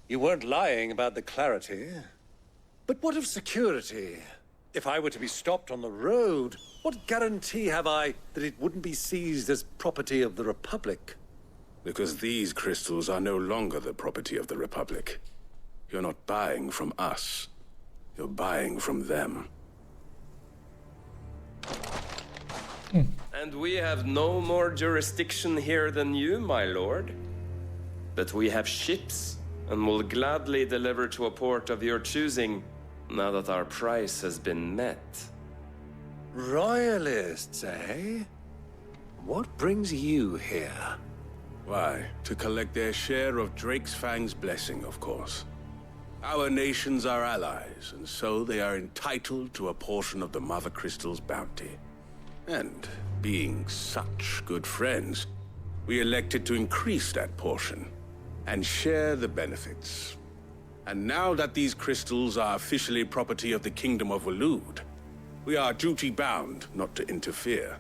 You weren't lying about the clarity. But what of security? If I were to be stopped on the road, what guarantee have I that it wouldn't be seized as property of the Republic? Because these crystals are no longer the property of the Republic. You're not buying from us. You're buying from them. And we have no more jurisdiction here than you, my lord. But we have ships, and will gladly deliver to a port of your choosing, now that our price has been met. Royalists, eh? What brings you here? Why, to collect their share of Drake's Fang's blessing, of course. Our nations are allies, and so they are entitled to a portion of the Mother Crystal's bounty. And, being such good friends, we elected to increase that portion and share the benefits. And now that these crystals are officially property of the Kingdom of Waloed, we are duty-bound not to interfere,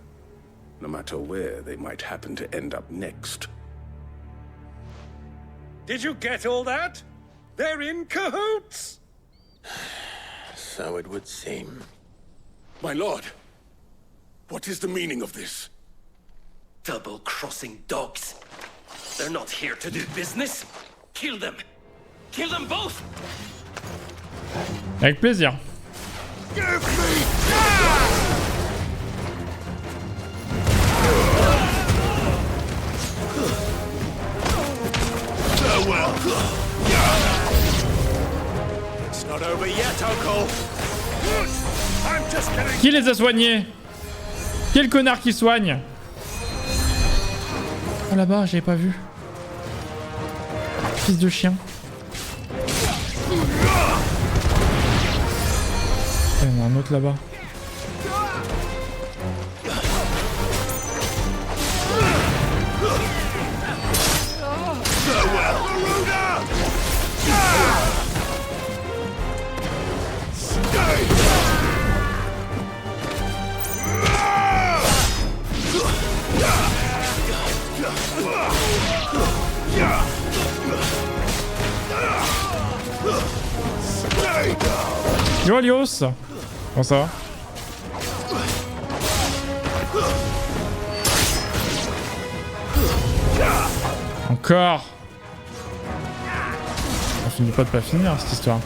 no matter where they might happen to end up next. Did you get all that? They're in cahoots! So it would seem. My lord, what is the meaning of this? Double-crossing dogs. They're not here to do business. Kill them. Kill them both. Avec plaisir. Give me Farewell. It's not over yet, Uncle. I'm just getting... Qui les a soignés? Quel connard qui soigne? Oh là-bas, j'avais pas vu. Fils de chien. Il y en a un autre là-bas. Yo Alios! Comment ça va? Encore! On finit pas de pas finir cette histoire.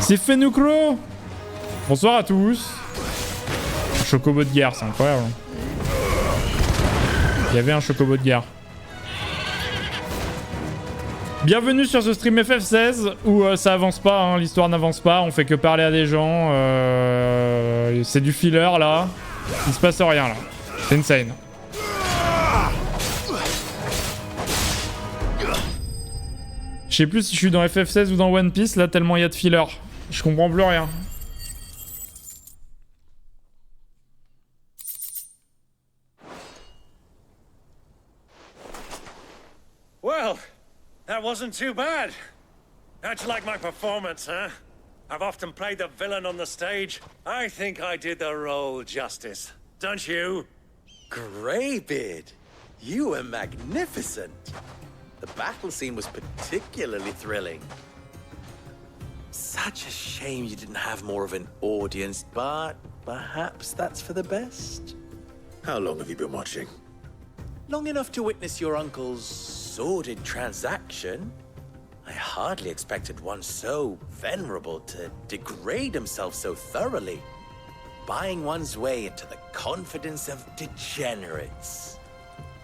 C'est Fenukro! Bonsoir à tous! Un chocobo de guerre, c'est incroyable. Il y avait un chocobo de guerre. Bienvenue sur ce stream FF16 où ça avance pas, hein, l'histoire n'avance pas, on fait que parler à des gens. C'est du filler là. Il se passe rien là. C'est insane. Je sais plus si je suis dans FF16 ou dans One Piece là, tellement il y a de filler. Je comprends plus rien. Well, that wasn't too bad. How'd you like my performance, huh? I've often played the villain on the stage. I think I did the role justice. Don't you? Greybeard, you were magnificent. The battle scene was particularly thrilling. Such a shame you didn't have more of an audience, but perhaps that's for the best. How long have you been watching? Long enough to witness your uncle's sordid transaction. I hardly expected one so venerable to degrade himself so thoroughly, buying one's way into the confidence of degenerates.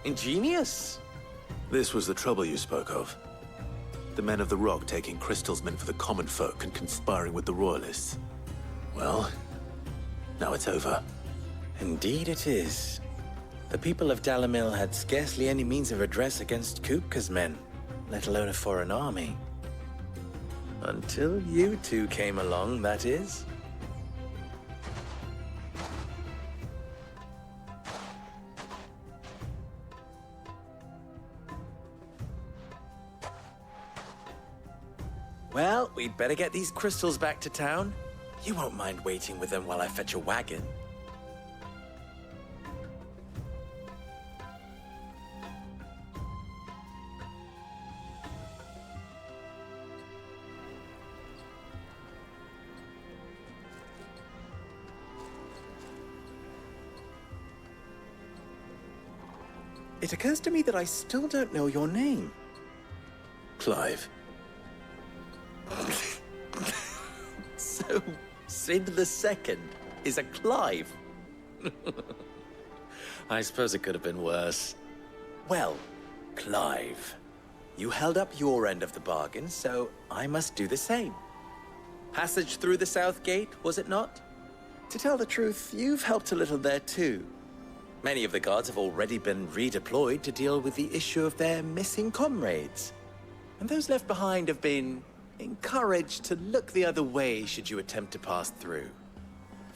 Ingenious. This was the trouble you spoke of. The men of the Rock taking crystals meant for the common folk and conspiring with the Royalists. Well, now it's over. Indeed it is. The people of Dalimil had scarcely any means of redress against Kupka's men, let alone a foreign army. Until you two came along, that is. Well, we'd better get these crystals back to town. You won't mind waiting with them while I fetch a wagon. It occurs to me that I still don't know your name. Clive. So, Sid the Second is a Clive. I suppose it could have been worse. Well, Clive, you held up your end of the bargain, so I must do the same. Passage through the South Gate, was it not? To tell the truth, you've helped a little there too. Many of the guards have already been redeployed to deal with the issue of their missing comrades. And those left behind have been encouraged to look the other way should you attempt to pass through.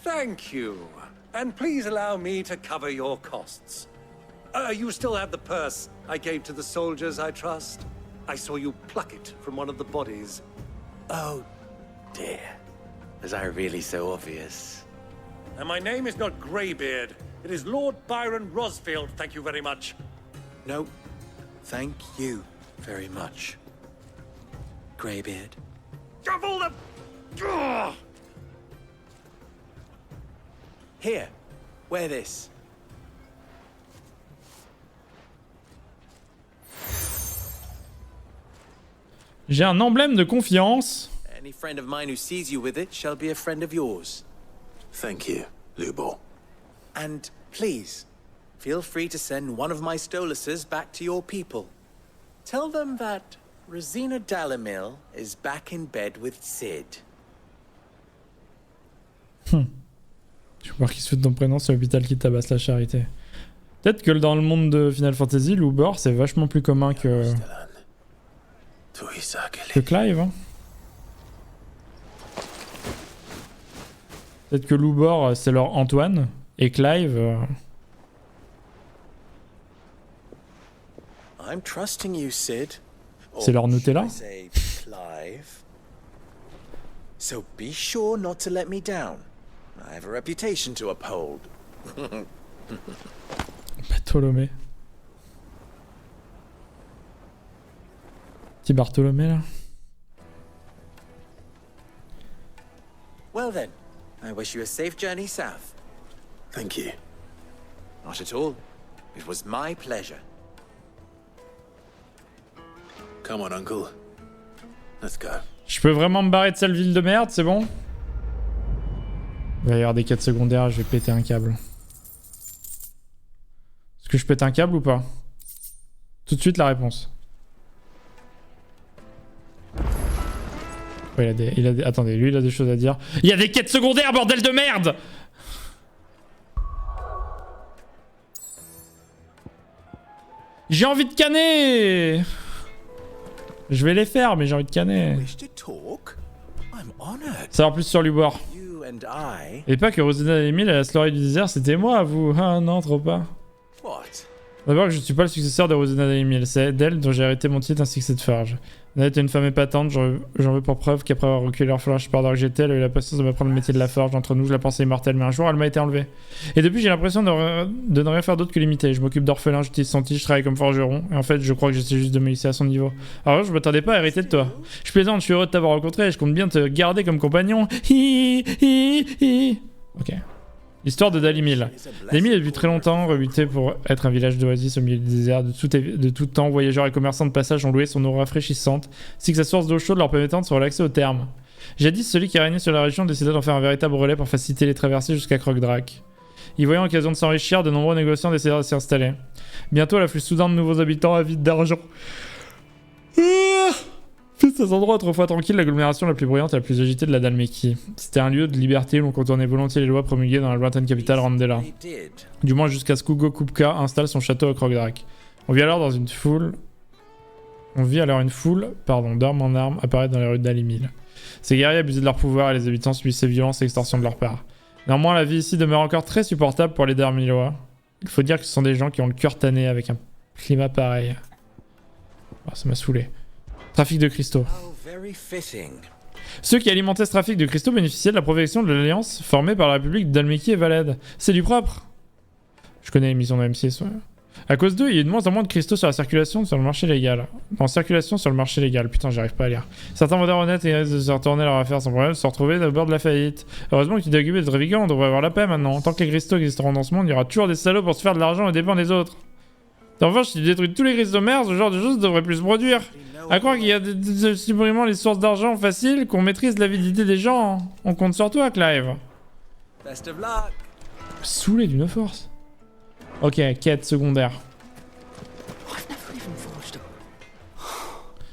Thank you. And please allow me to cover your costs. You still have the purse I gave to the soldiers, I trust? I saw you pluck it from one of the bodies. Oh, dear. Was I really so obvious? And my name is not Greybeard. It is Lord Byron Rosfield, thank you very much. No, thank you very much, Greybeard. Of all the... Ugh! Here, wear this. J'ai un emblème de confiance. Any friend of mine who sees you with it shall be a friend of yours. Thank you, Lubor. And please, feel free to send one of my Stoluses back to your people. Tell them that Rosina Dalimil is back in bed with Sid. Je vais voir qui se fout de ton prénom, c'est l'hôpital qui tabasse la charité. Peut-être que dans le monde de Final Fantasy, Lubor c'est vachement plus commun que Clive. Hein. Peut-être que Lubor c'est leur Antoine et Clive. I'm trusting you, Sid. C'est leur Nutella. Clive. So be sure not to let me down. I have a reputation to uphold. Bartholomé. Petit Bartholomé là. Well then, I wish you a safe journey south. Thank you. Not at all. It was my pleasure. Come on, Uncle. Let's go. Je peux vraiment me barrer de cette ville de merde, c'est bon? Il va y avoir des quêtes secondaires, je vais péter un câble. Est-ce que je pète un câble ou pas? Tout de suite la réponse. Ouais, il a des... Attendez, lui il a des choses à dire. Il y a des quêtes secondaires, bordel de merde! J'ai envie de canner! Je vais les faire, mais j'ai envie de canner. Savoir plus sur Lubor. Et pas que Rosina Dalimil à la slorée du désert, c'était moi, vous. Ah non, trop pas. What? D'abord que je ne suis pas le successeur de Rosina Dalimil, c'est d'elle dont j'ai hérité mon titre ainsi que cette forge. Elle était une femme épatante, j'en veux pour preuve qu'après avoir reculé l'orphelin pardon que j'étais, elle a eu la patience de m'apprendre le métier de la forge. Entre nous, je la pensais immortelle, mais un jour, elle m'a été enlevée. Et depuis, j'ai l'impression de ne rien faire d'autre que l'imiter. Je m'occupe d'orphelins, j'utilise son tige, je travaille comme forgeron, et en fait, je crois que j'essaie juste de me hisser à son niveau. Alors, je m'attendais pas à hériter de toi. Je plaisante, je suis heureux de t'avoir rencontré, et je compte bien te garder comme compagnon. Ok. L'histoire de Dalimil. Dalimil est depuis très longtemps rebuté pour être un village d'oasis au milieu du désert. De tout temps, voyageurs et commerçants de passage ont loué son eau rafraîchissante, ainsi que sa source d'eau chaude leur permettant de se relaxer au terme. Jadis, celui qui régnait sur la région décida d'en faire un véritable relais pour faciliter les traversées jusqu'à Croc-Drac. Y voyant l'occasion de s'enrichir, de nombreux négociants décidèrent de s'y installer. Bientôt, l'afflux soudain de nouveaux habitants avide d'argent. C'est cet endroit autrefois tranquille, l'agglomération la plus bruyante et la plus agitée de la Dalméquie. C'était un lieu de liberté où l'on contournait volontiers les lois promulguées dans la lointaine capitale Randela. Du moins jusqu'à ce qu'Hugo Kupka installe son château à Croc-Drac. On vit alors une foule d'hommes en armes apparaître dans les rues de Dalimil. Ces guerriers abusaient de leur pouvoir et les habitants subissaient violences et extorsions de leur part. Néanmoins, la vie ici demeure encore très supportable pour les Darmilois. Il faut dire que ce sont des gens qui ont le cœur tanné avec un climat pareil. Oh, ça m'a saoulé. Trafic de cristaux. Ceux qui alimentaient ce trafic de cristaux bénéficiaient de la protection de l'alliance formée par la République de Dalméquie et Valed. C'est du propre. Je connais l'émission de M6, ouais. À cause d'eux, il y a de moins en moins de cristaux sur la circulation sur le marché légal. En circulation sur le marché légal. Putain, j'arrive pas à lire. Certains vendeurs honnêtes et risquent de se retourner leur affaire sans problème, se retrouver au bord de la faillite. Heureusement que tu t'es occupé d'être vigilant, on devrait avoir la paix maintenant. Tant que les cristaux existeront dans ce monde, il y aura toujours des salauds pour se faire de l'argent aux dépens des autres. En revanche, si tu détruis tous les cristaux mères, ce genre de choses devrait plus se produire. À croire qu'il y a supprimant les sources d'argent faciles, qu'on maîtrise l'avidité des gens. On compte sur toi, Clive. Best of luck. Saoulé d'une force. Ok, quête secondaire.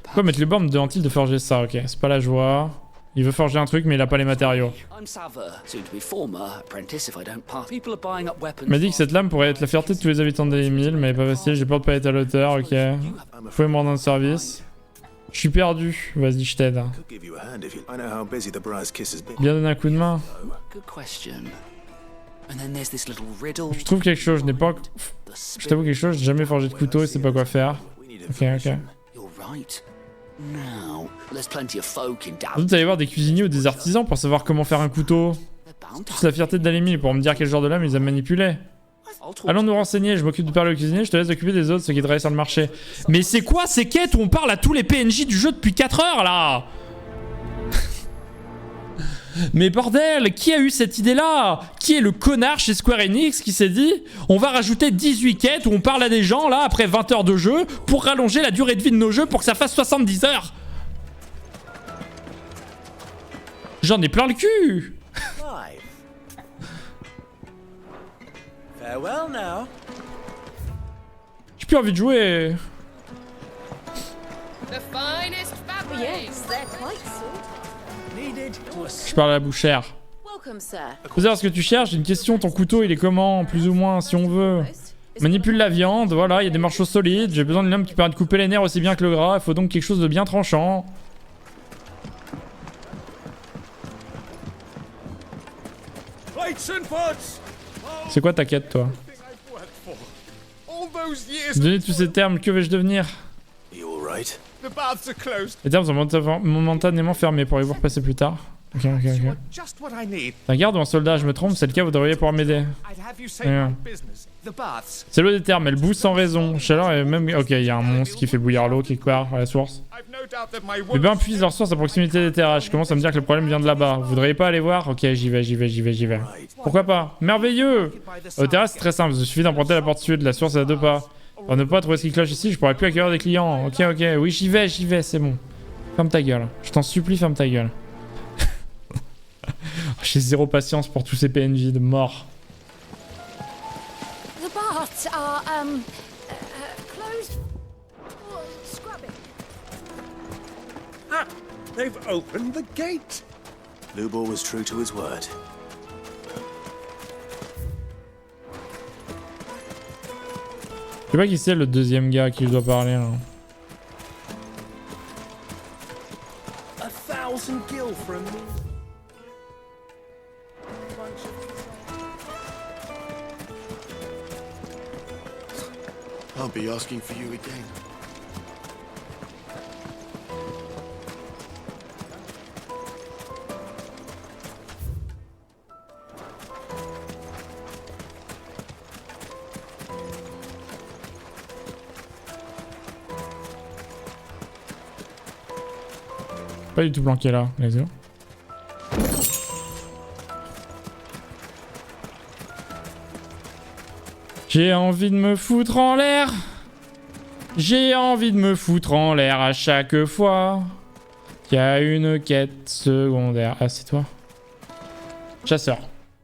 Pourquoi mettre les bornes me demande-t-il de forger ça? Ok, c'est pas la joie. Il veut forger un truc, mais il a pas les matériaux. Il m'a dit que cette lame pourrait être la fierté de tous les habitants de Dalimil, mais pas facile, j'ai peur de pas être à l'auteur, ok. Vous pouvez me rendre un service. Je suis perdu, vas-y, je t'aide. Bien donner un coup de main. Je trouve quelque chose, je n'ai pas... Je t'avoue quelque chose, j'ai jamais forgé de couteau et sais pas quoi faire. Ok, ok. Vous allez voir des cuisiniers ou des artisans pour savoir comment faire un couteau. C'est la fierté de Dalimil pour me dire quel genre de lame ils aiment manipuler. Allons nous renseigner, je m'occupe de parler aux cuisiniers, je te laisse occuper des autres, ceux qui travaillent sur le marché. Mais c'est quoi ces quêtes où on parle à tous les PNJ du jeu depuis 4 heures là? Mais bordel, qui a eu cette idée-là? Qui est le connard chez Square Enix qui s'est dit on va rajouter 18 quêtes où on parle à des gens là après 20 heures de jeu pour rallonger la durée de vie de nos jeux pour que ça fasse 70 heures? J'en ai plein le cul. J'ai plus envie de jouer. Je parle à la bouchère. Faut savoir ce que tu cherches, j'ai une question, ton couteau il est comment, plus ou moins, si on veut. Manipule la viande, voilà, il y a des morceaux solides, j'ai besoin d'une lame qui permet de couper les nerfs aussi bien que le gras, il faut donc quelque chose de bien tranchant. C'est quoi ta quête, toi? Donner tous ces termes, que vais-je devenir? Les termes sont momentanément fermés, pourriez-vous repasser plus tard? Ok, ok, ok. Un garde ou un soldat, je me trompe, c'est le cas, vous devriez pouvoir m'aider. C'est l'eau des termes, elle boue sans raison. Chaleur et même... Ok, il y a un monstre qui fait bouillir l'eau quelque part à la source. Les bains puisent leur source à proximité des terrages. Je commence à me dire que le problème vient de là-bas. Vous voudriez pas aller voir? Ok, j'y vais, j'y vais, j'y vais, j'y vais. Pourquoi pas? Merveilleux! Au terrasse, c'est très simple, il suffit d'emprunter la porte sud, la source est à 2 pas. Pour ne pas trouver ce qui cloche ici, je pourrais plus accueillir des clients. Ok, ok, oui, j'y vais, c'est bon. Ferme ta gueule. Je t'en supplie, ferme ta gueule. J'ai zéro patience pour tous ces PNJ de mort. The baths are, closed or scrubbing. Ah, they've opened the gate. Lubor was true to his word. Je sais pas qui c'est le deuxième gars à qui je dois parler là. 1,000 gil from me. I'll be asking for you again. Pas du tout planqué là, les yeux. J'ai envie de me foutre en l'air. J'ai envie de me foutre en l'air à chaque fois qu'il y a une quête secondaire. Ah, c'est toi. Chasseur.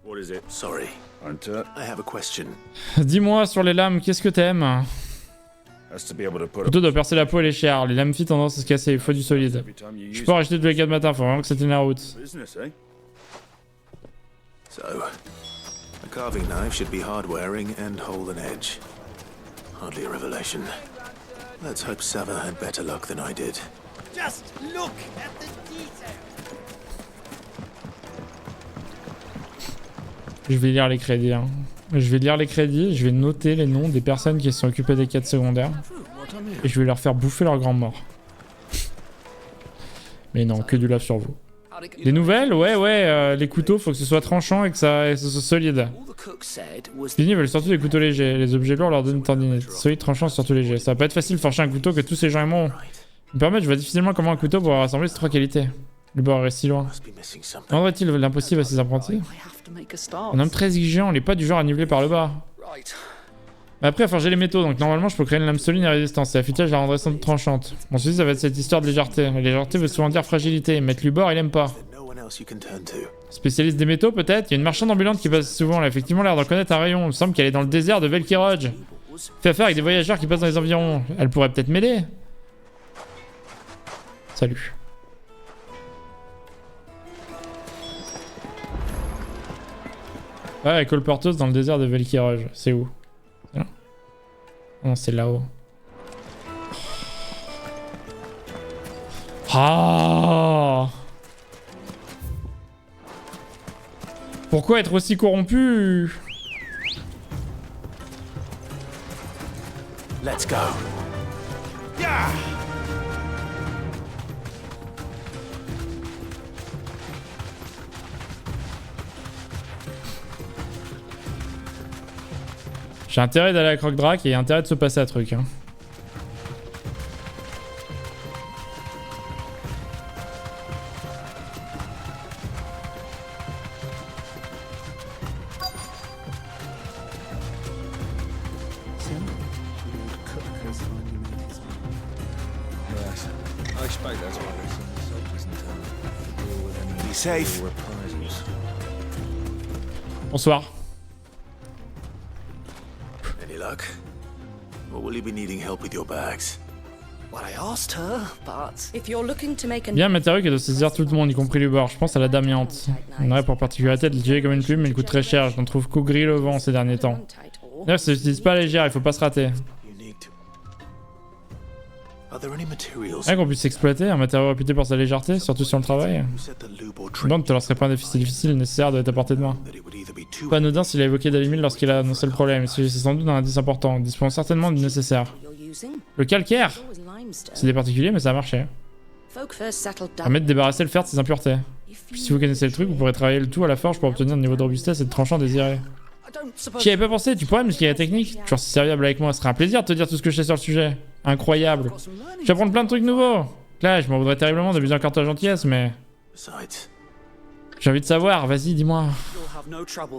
What is it? Sorry. Hunter. I have a question. Dis-moi sur les lames, qu'est-ce que t'aimes? Le couteau doit percer la peau et les chairs. Les lames filles tendance à se casser, il faut du solide. Je peux pas racheter tous les 4 matins, faut vraiment que ça tienne la route. So, a carving knife should be hard-wearing and hold an edge. Hardly a revelation. Let's hope Sava had better luck than I did. Just look at the detail. Je vais lire les crédits. Hein. Je vais lire les crédits, je vais noter les noms des personnes qui se sont occupées des quêtes secondaires. Et je vais leur faire bouffer leur grand mort. Mais non, que du lave sur vous. Les nouvelles? Ouais, les couteaux, faut que ce soit tranchant et que ça soit solide. Fini veulent surtout des couteaux légers. Les objets lourds leur donnent une tendinite. Solide, tranchant, surtout léger. Ça va pas être facile de forger un couteau que tous ces gens aimeront. Me permettre, je vois difficilement comment un couteau pourra rassembler ces 3 qualités. Le bord est si loin. Rendrait-il l'impossible à ses apprentis? Un homme très exigeant, on n'est pas du genre à niveler par le bas. Mais après, à forger les métaux, donc normalement je peux créer une lame solide et résistante. Et affûtage, je la rendrai sans doute tranchante. Mon souci, ça va être cette histoire de légèreté. La légèreté veut souvent dire fragilité. Mettre lui bord, il aime pas. Spécialiste des métaux, peut-être? Il y a une marchande ambulante qui passe souvent, elle a effectivement l'air d'en connaître un rayon. Il me semble qu'elle est dans le désert de Velkiroj. Fait affaire avec des voyageurs qui passent dans les environs. Elle pourrait peut-être m'aider. Salut. Ouais, colporteuse dans le désert de Velkiroj. C'est où? C'est là? Non, c'est là-haut. Ah! Pourquoi être aussi corrompu? Let's go. Yeah! J'ai intérêt d'aller à Croc-Drac et intérêt de se passer à truc. Hein. Be safe. Bonsoir. Any luck? Or will you be needing help with your bags? Well, I asked her, but if you're looking to make a Bien un matériau qui doit saisir tout le monde, y compris les bords. Je pense à la damiante. On aurait pour particularité de l'utiliser comme une plume, mais il coûte très cher. Je n'en trouve qu'au gris le vent ces derniers temps. D'ailleurs, ça s'utilise pas légère, il faut pas se rater. Rien qu'on puisse exploiter, un matériau réputé pour sa légèreté, surtout sur le travail. Donc, ne te lancerait pas un défi difficile nécessaire de ta portée de main. Pas anodin s'il a évoqué Dalimil lorsqu'il a annoncé le problème. C'est sans doute un indice important, disposant certainement du nécessaire. Le calcaire! C'est des particuliers, mais ça a marché. Permet de débarrasser le fer de ses impuretés. Puis si vous connaissez le truc, vous pourrez travailler le tout à la forge pour obtenir un niveau de robustesse et de tranchant désiré. J'y avais pas pensé, tu pourrais me expliquer la technique? Toujours si serviable avec moi, ce serait un plaisir de te dire tout ce que je sais sur le sujet. Incroyable. Je vais apprendre plein de trucs nouveaux. Là, je m'en voudrais terriblement d'abuser encore ta gentillesse, mais... J'ai envie de savoir, vas-y, dis-moi.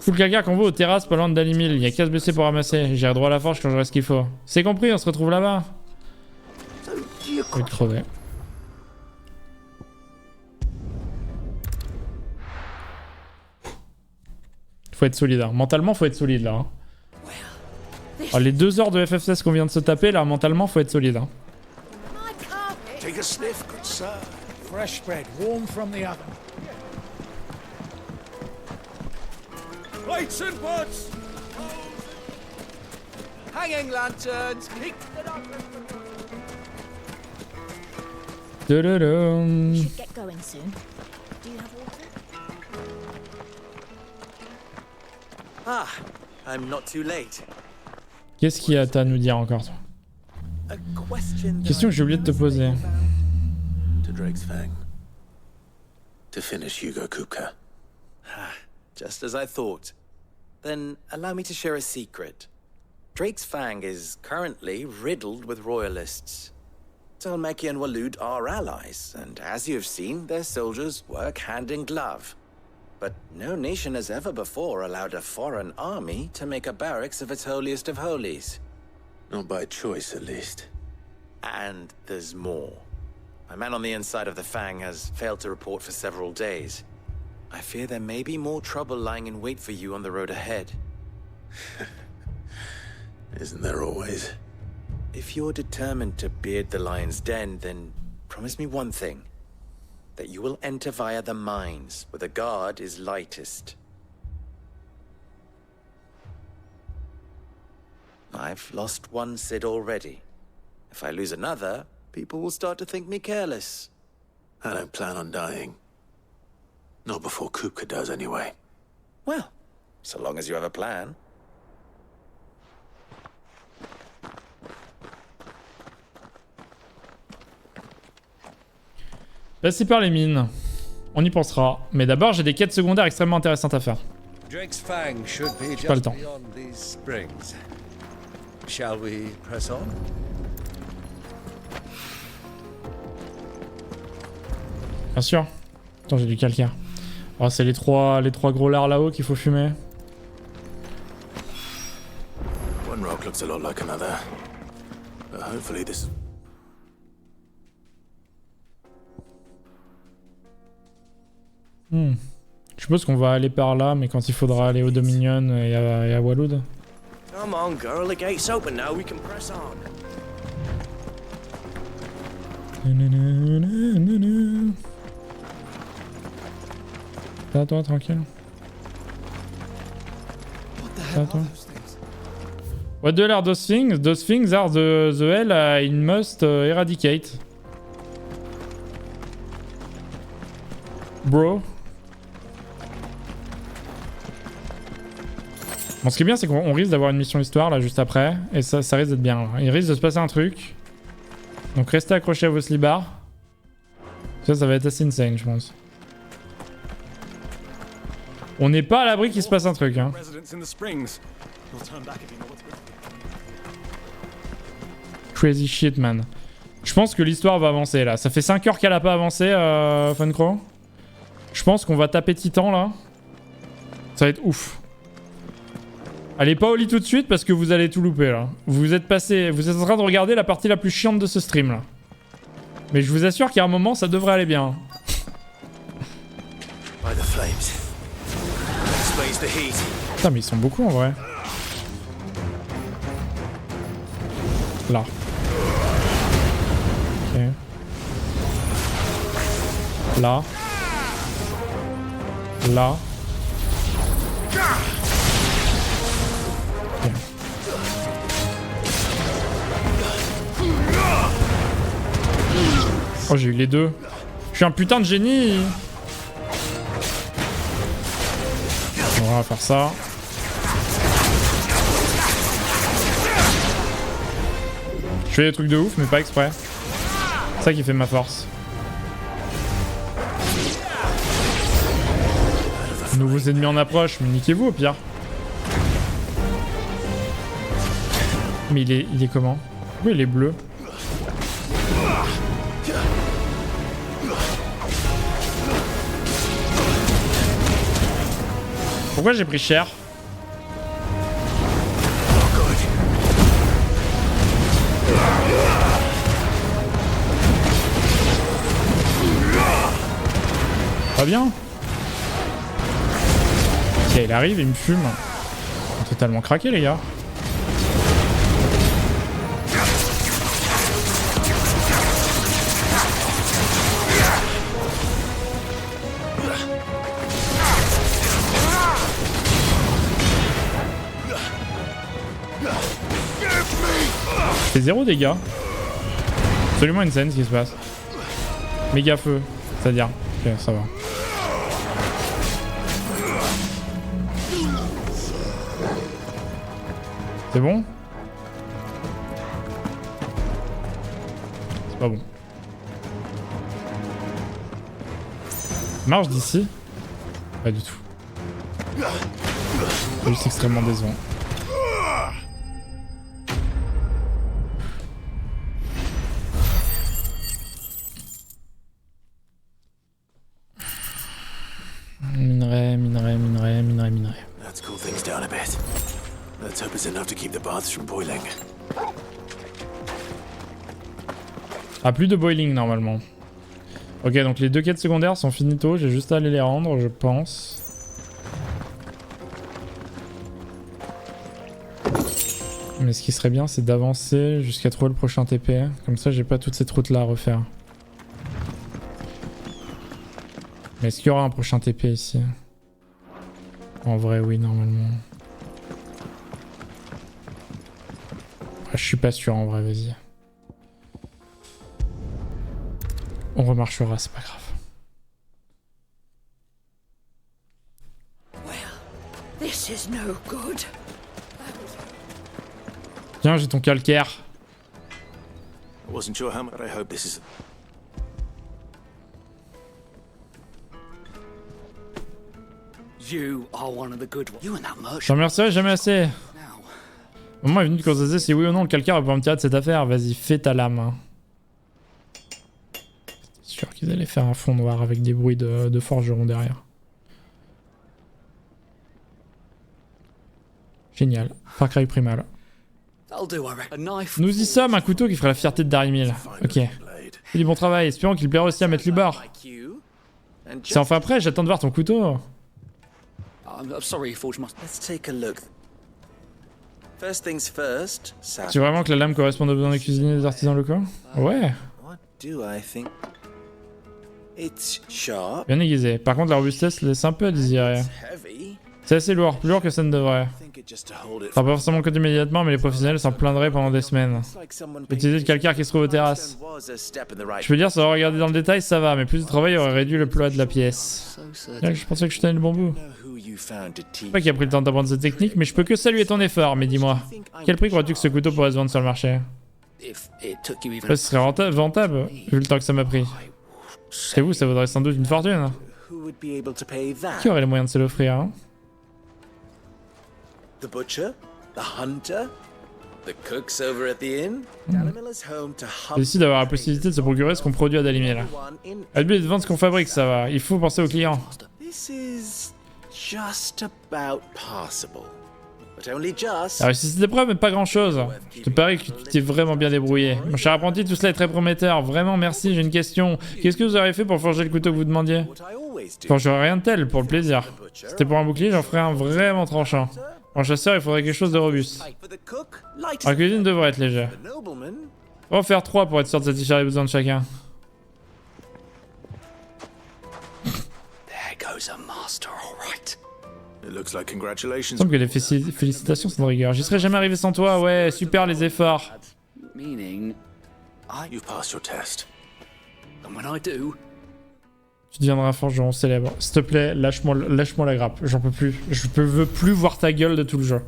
Tout le calcaire qu'on voit aux terrasses pas loin de Dalimil, il y a qu'à se baisser pour ramasser. J'irai droit à la forge quand j'aurai ce qu'il faut. C'est compris, on se retrouve là-bas. Je vais te crever. Faut être solide, hein. Mentalement faut être solide là. Hein. Alors, les 2 heures de FF16 qu'on vient de se taper là, mentalement faut être solide. Hein. take a sniff, good sir. Fresh bread, warm from the oven. Lights and pots! Hanging lanterns, keep it up. Should get going soon. Do you have water? Ah, I'm not too late. Qu'est-ce qu'il y a à nous dire encore toi? A question that Question que j'ai oublié de te poser. To Drake's Fang. To finish Hugo Kupka. Just as I thought. Then allow me to share a secret. Drake's Fang is currently riddled with royalists. Talmeki and Walud are allies, and as you have seen, their soldiers work hand in glove. But no nation has ever before allowed a foreign army to make a barracks of its holiest of holies. Not by choice, at least. And there's more. My man on the inside of the Fang has failed to report for several days. I fear there may be more trouble lying in wait for you on the road ahead. Isn't there always? If you're determined to beard the lion's den, then promise me one thing. That you will enter via the mines, where the guard is lightest. I've lost one Cid already. If I lose another, people will start to think me careless. I don't plan on dying. Not before Kupka does, anyway. Well, so long as you have a plan. Passer par les mines. On y pensera. Mais d'abord, j'ai des quêtes secondaires extrêmement intéressantes à faire. Drake's Fang should be J'ai pas le just temps. beyond these springs. Shall we press on? Bien sûr. Attends, j'ai du calcaire. Oh, c'est les trois gros lards là-haut qu'il faut fumer. One rock looks a lot like another. But hopefully this... Je suppose qu'on va aller par là, mais quand il faudra aller au Dominion et à Walud. Come on, girl. The gate's open now. We can press on. Toi, tranquille. Toi. What the hell are those things? Those things are the hell I must eradicate. Bro. Bon, ce qui est bien, c'est qu'on risque d'avoir une mission histoire là juste après. Et ça risque d'être bien. Là. Il risque de se passer un truc. Donc restez accrochés à vos slibards. Ça va être assez insane, je pense. On n'est pas à l'abri qu'il se passe un truc. Hein. Crazy shit, man. Je pense que l'histoire va avancer là. Ça fait 5 heures qu'elle a pas avancé, Funcro. Je pense qu'on va taper Titan là. Ça va être ouf. Allez pas au lit tout de suite parce que vous allez tout louper là. Vous êtes en train de regarder la partie la plus chiante de ce stream là. Mais je vous assure qu'à un moment ça devrait aller bien. Putain mais ils sont beaucoup en vrai. Là. Ok. Là. Là. Okay. Oh j'ai eu les deux. Je suis un putain de génie. On va faire ça. Je fais des trucs de ouf mais pas exprès. C'est ça qui fait ma force. Nouveaux ennemis en approche, mais niquez-vous au pire. Mais il est comment? Oui, il est bleu. Pourquoi j'ai pris cher? Pas bien. Ok, il arrive, il me fume. Totalement craqué les gars. C'est 0 dégâts. Absolument insane ce qui se passe. Méga feu, c'est-à-dire. Ok, ça va. C'est bon? C'est pas bon. Marche d'ici? Pas du tout. C'est juste extrêmement décevant. Minerai, minerai, minerai, minerai, minerai. Let's cool things down a bit. Let's hope it's enough to keep the baths from boiling. Ah, plus de boiling normalement. Ok, donc les deux quêtes secondaires sont finito, j'ai juste à aller les rendre, je pense. Mais ce qui serait bien, c'est d'avancer jusqu'à trouver le prochain TP. Comme ça, j'ai pas toute cette route là à refaire. Mais est-ce qu'il y aura un prochain TP ici? En vrai, oui, normalement. Je suis pas sûr en vrai, vas-y. On remarchera, c'est pas grave. This is no good. Tiens, j'ai ton calcaire. I wasn't sure how much, but I hope this is. You are one of the good ones. You and that merchant. Je te remercierai jamais assez. Le moment est venu de constater si oui ou non le calcaire va pouvoir me tirer de cette affaire. Vas-y, fais ta lame. Hein. C'est sûr qu'ils allaient faire un fond noir avec des bruits de forgeron derrière. Génial. Far Cry primal. Nous y sommes, un couteau qui ferait la fierté de Dalimil. Ok. Fais du bon travail, espérons qu'il plaira aussi à mettre Lubar. C'est enfin prêt, j'attends de voir ton couteau. Let's take a look. First things first. Tu veux vraiment que la lame corresponde aux besoins des cuisiniers et des artisans locaux? Ouais. What do I think? It's sharp. Bien aiguisé. Par contre, la robustesse laisse un peu à désirer. C'est assez lourd, plus lourd que ça ne devrait. Ça va pas forcément compter immédiatement, mais les professionnels s'en plaindraient pendant des semaines. Utiliser le calcaire qui se trouve aux terrasses. Je peux dire, sans regarder dans le détail, ça va, mais plus de travail aurait réduit le poids de la pièce. Je pensais que je tenais le bon bout. Je sais pas qui a pris le temps d'apprendre cette technique, mais je peux que saluer ton effort, mais dis-moi. Quel prix crois-tu que ce couteau pourrait se vendre sur le marché? Ce serait rentable, vu le temps que ça m'a pris. C'est vous, ça vaudrait sans doute une fortune. Qui aurait les moyens de se l'offrir, hein? The butcher, the hunter, the cooks over at the inn. Dalimil is home to Il décide d'avoir la possibilité de se procurer ce qu'on produit à Dalimil. Le but est de vendre ce qu'on fabrique, ça va. Il faut penser aux clients. This is just about passable. But only just. La réussite des preuves, mais pas grand chose. Je te parie que tu t'es vraiment bien débrouillé. Mon cher apprenti, tout cela est très prometteur. Vraiment, merci, j'ai une question. Qu'est-ce que vous avez fait pour forger le couteau que vous demandiez? Je forgerai rien de tel, pour le plaisir. C'était pour un bouclier, j'en ferai un vraiment tranchant. Pour un chasseur, il faudrait quelque chose de robuste. La cuisine devrait être légère. On va faire 3 pour être sûr de satisfaire les besoins de chacun. Il semble que les félicitations sont de rigueur. J'y serais jamais arrivé sans toi, ouais, super les efforts. Tu deviendras un forgeron célèbre. S'il te plaît, lâche-moi la grappe. J'en peux plus. Je veux plus voir ta gueule de tout le jeu.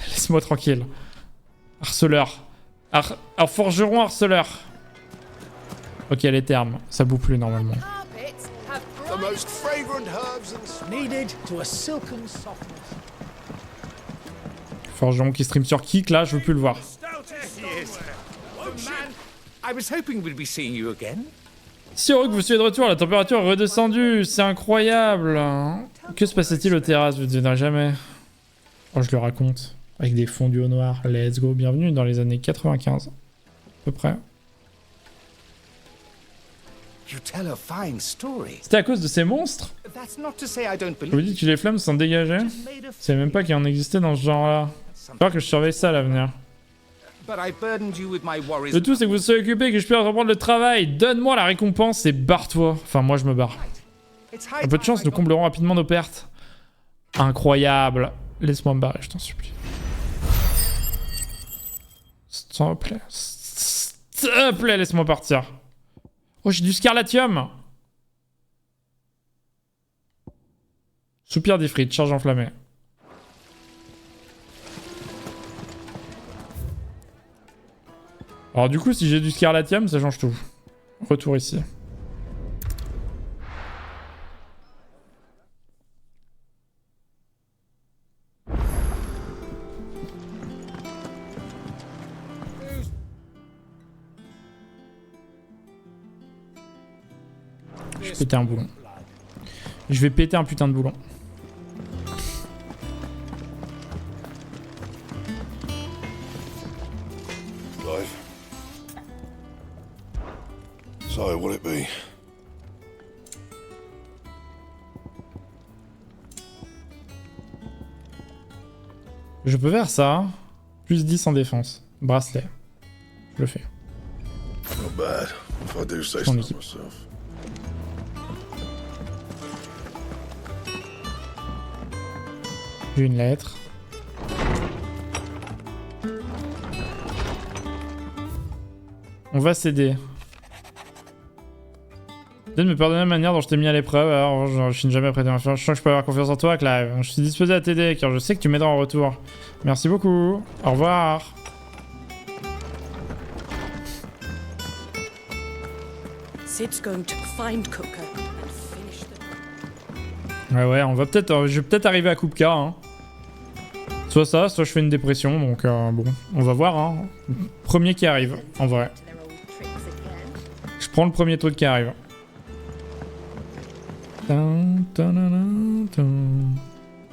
Laisse-moi tranquille. Harceleur. Un forgeron harceleur. Ok, les termes. Ça boue plus normalement. Forgeron qui stream sur Kick, là, je veux plus le voir. Si heureux que vous soyez de retour, la température est redescendue, c'est incroyable. Que se passait-il aux terrasses? Vous ne devinerez jamais. Oh, je le raconte. Avec des fondus au noir. Let's go, bienvenue dans les années 95. À peu près. C'était à cause de ces monstres? Je vous dis que les flammes sont dégagées. Je savais même pas qu'il en existait dans ce genre-là. J'espère que je surveille ça à l'avenir. Le tout, c'est que vous soyez occupé et que je puisse reprendre le travail. Donne-moi la récompense et barre-toi. Enfin, moi, je me barre. Un peu de chance, nous comblerons rapidement nos pertes. Incroyable. Laisse-moi me barrer, je t'en supplie. S'il te plaît. S'il te plaît, laisse-moi partir. Oh, j'ai du scarlatium. Soupir des frites, charge enflammée. Alors du coup, si j'ai du scarlatium, ça change tout. Retour ici. Je vais péter un boulon. Je vais péter un putain de boulon. So, will it be? Je peux faire ça. Plus 10 en défense. Bracelet. Je le fais. Not bad, if I do say so myself. J'ai une lettre. On va céder. Peut-être me pardonner la manière dont je t'ai mis à l'épreuve, alors je finis jamais prêté ma foi. Je sens que je peux avoir confiance en toi, Clive. Je suis disposé à t'aider car je sais que tu m'aideras en retour. Merci beaucoup. Au revoir. Sid's going to find Cooker and finish the... Ouais, on va peut-être... je vais peut-être arriver à Kupka, hein. Soit ça, soit je fais une dépression, donc bon, on va voir, hein. Premier qui arrive, en vrai. Je prends le premier truc qui arrive.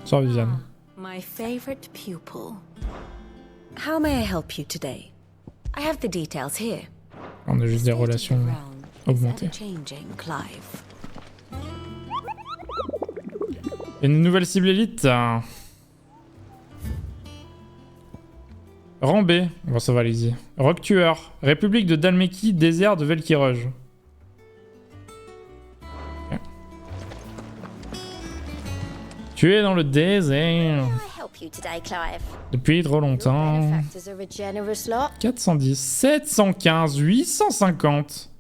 Sors Viviane. My favorite pupil. How may I help you today? I have the details here. On a juste des relations augmentées. Changing, Clive. Une nouvelle cible élite. Rang B. Bon, ça va, allez-y. Rock tueur. République de Dalmeki, désert de Velkiruj. Okay. Tu es dans le désert. Depuis trop longtemps. 410, 715, 850.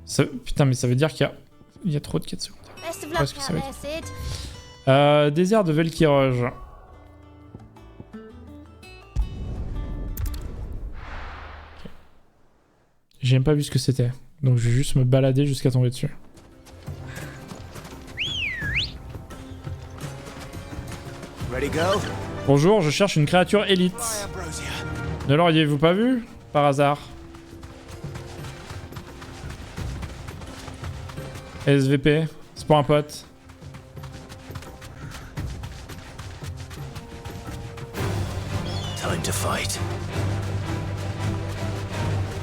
Ça... Putain, mais ça veut dire qu'il y a trop de 4 secondes. Qu'est-ce que ça veut dire désert de Velkiruj. J'ai même pas vu ce que c'était. Donc je vais juste me balader jusqu'à tomber dessus. Bonjour, je cherche une créature élite. Ne l'auriez-vous pas vu par hasard? SVP, c'est pour un pote. Time to fight.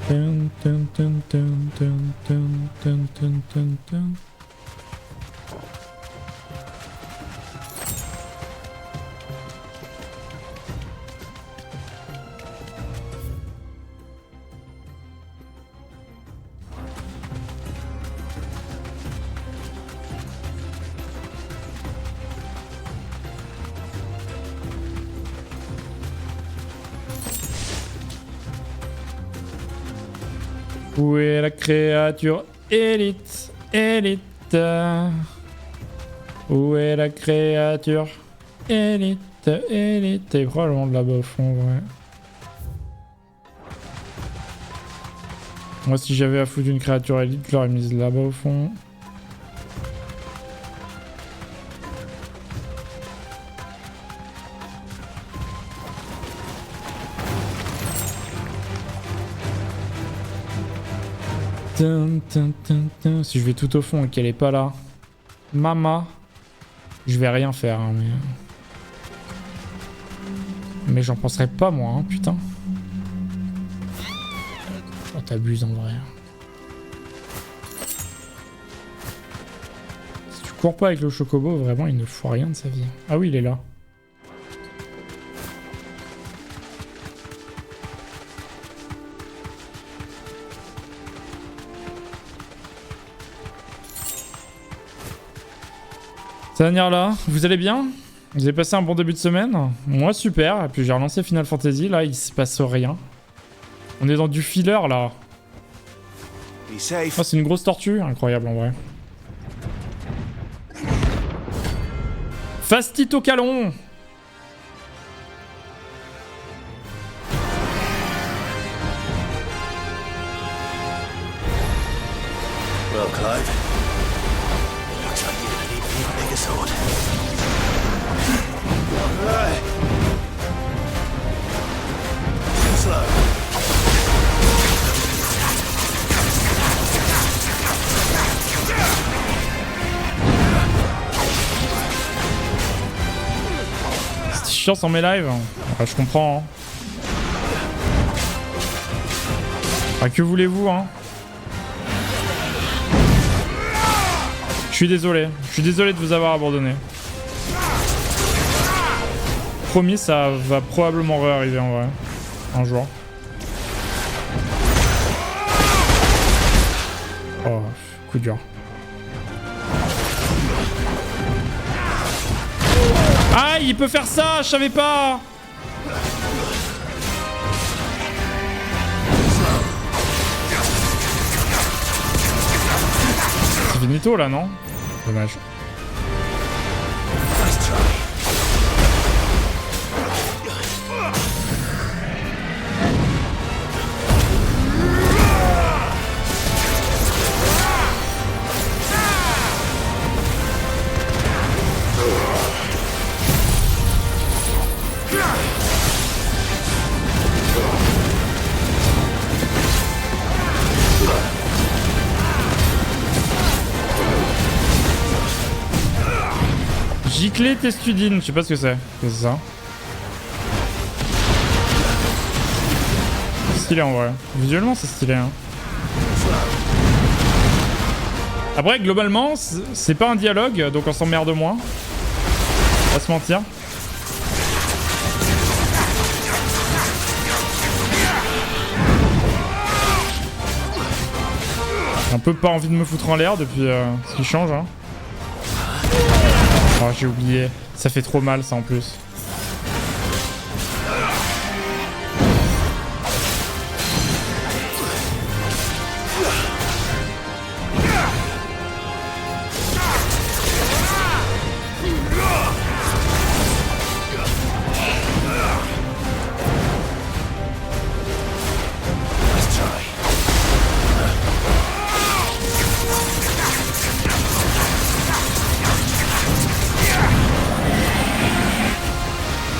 Dun, dun, dun, dun, dun, dun, dun, dun, dun, dun. Où est la créature élite? Élite. Où est la créature élite? Élite. Et probablement de là-bas au fond, ouais. Moi, si j'avais à foutre une créature élite, je l'aurais mise là-bas au fond. Si je vais tout au fond et qu'elle est pas là, Mama, je vais rien faire, hein, mais j'en penserais pas moi, hein, putain. Oh, t'abuses en vrai. Si tu cours pas avec le chocobo, vraiment il ne faut rien de sa vie. Ah oui, il est là. Ça va venir là, vous allez bien? Vous avez passé un bon début de semaine? Moi super, et puis j'ai relancé Final Fantasy, là il se passe rien. On est dans du filler là. Oh, c'est une grosse tortue, incroyable en vrai. Fastito Calon. Clive. Looks like you're gonna need an even bigger sword. Alright. Slow. C'est chiant sans mes lives. Ouais, je comprends. Hein. Enfin, que voulez-vous, hein? Je suis désolé de vous avoir abandonné. Promis, ça va probablement réarriver en vrai. Un jour. Oh, coup dur. Ah, il peut faire ça, je savais pas. C'est finito là, non? Dommage. Giclée testudine, je sais pas ce que c'est. Qu'est-ce que c'est ça? C'est stylé en vrai. Visuellement c'est stylé hein. Après globalement c'est pas un dialogue donc on s'emmerde moins. Pas se mentir. Un peu pas envie de me foutre en l'air depuis ce qui change hein. Oh j'ai oublié, ça fait trop mal ça en plus.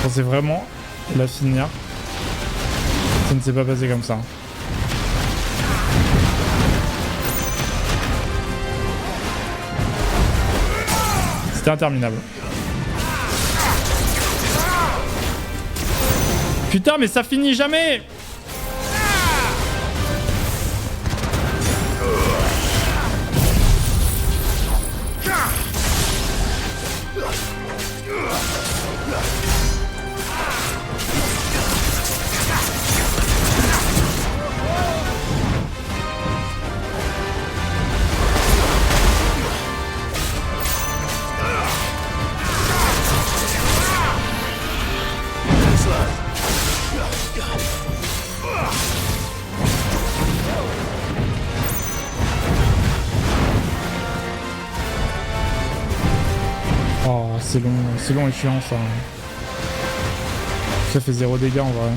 C'est vraiment la finir. Ça ne s'est pas passé comme ça. C'était interminable. Putain, mais ça finit jamais! C'est long et chiant ça. Ça fait 0 dégâts en vrai.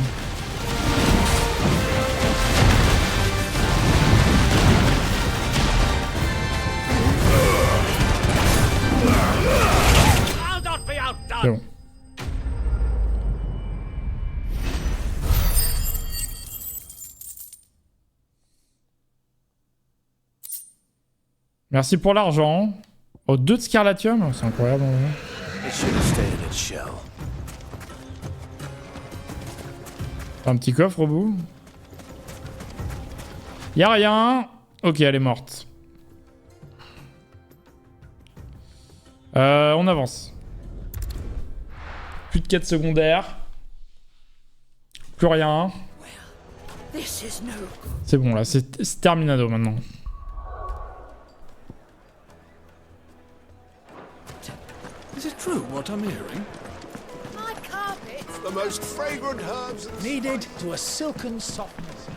C'est bon. Merci pour l'argent. Oh, 2 de scarlatium, c'est incroyable. Un petit coffre au bout. Y'a rien. Ok, elle est morte. On avance. Plus de quête secondaire. Plus rien. C'est bon là, c'est terminado maintenant. Is it true what I'm hearing? My carpet. The most fragrant herbs needed to a silken softness.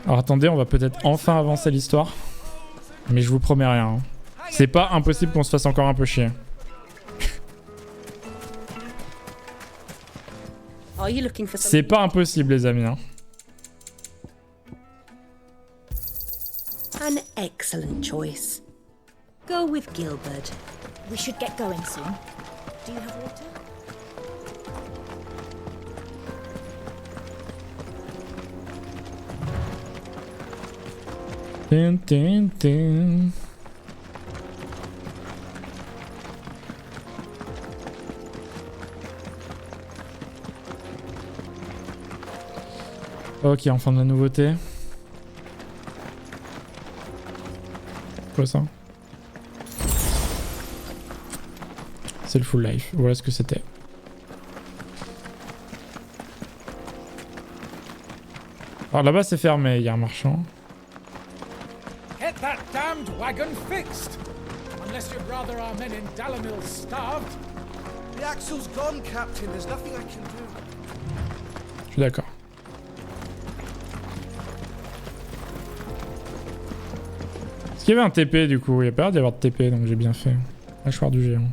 Alors attendez, on va peut-être enfin avancer l'histoire. Mais je vous promets rien. Hein. C'est pas impossible qu'on se fasse encore un peu chier. C'est pas impossible les amis. Hein. An excellent choice. Go with Gilbert. We should get going soon. Do you have water? Dun, dun, dun. Ok, enfin de la nouveauté. Quoi ça? C'est le full life, voilà ce que c'était. Alors là-bas c'est fermé, il y a un marchand. Get that damned wagon fixed! Unless you'd rather our men in Dalimil starved. The axle's gone, Captain. There's nothing I can do. Je suis d'accord. Est-ce qu'il y avait un TP du coup? Il n'y a pas l'air d'y avoir de TP donc j'ai bien fait. Mâchoire du géant.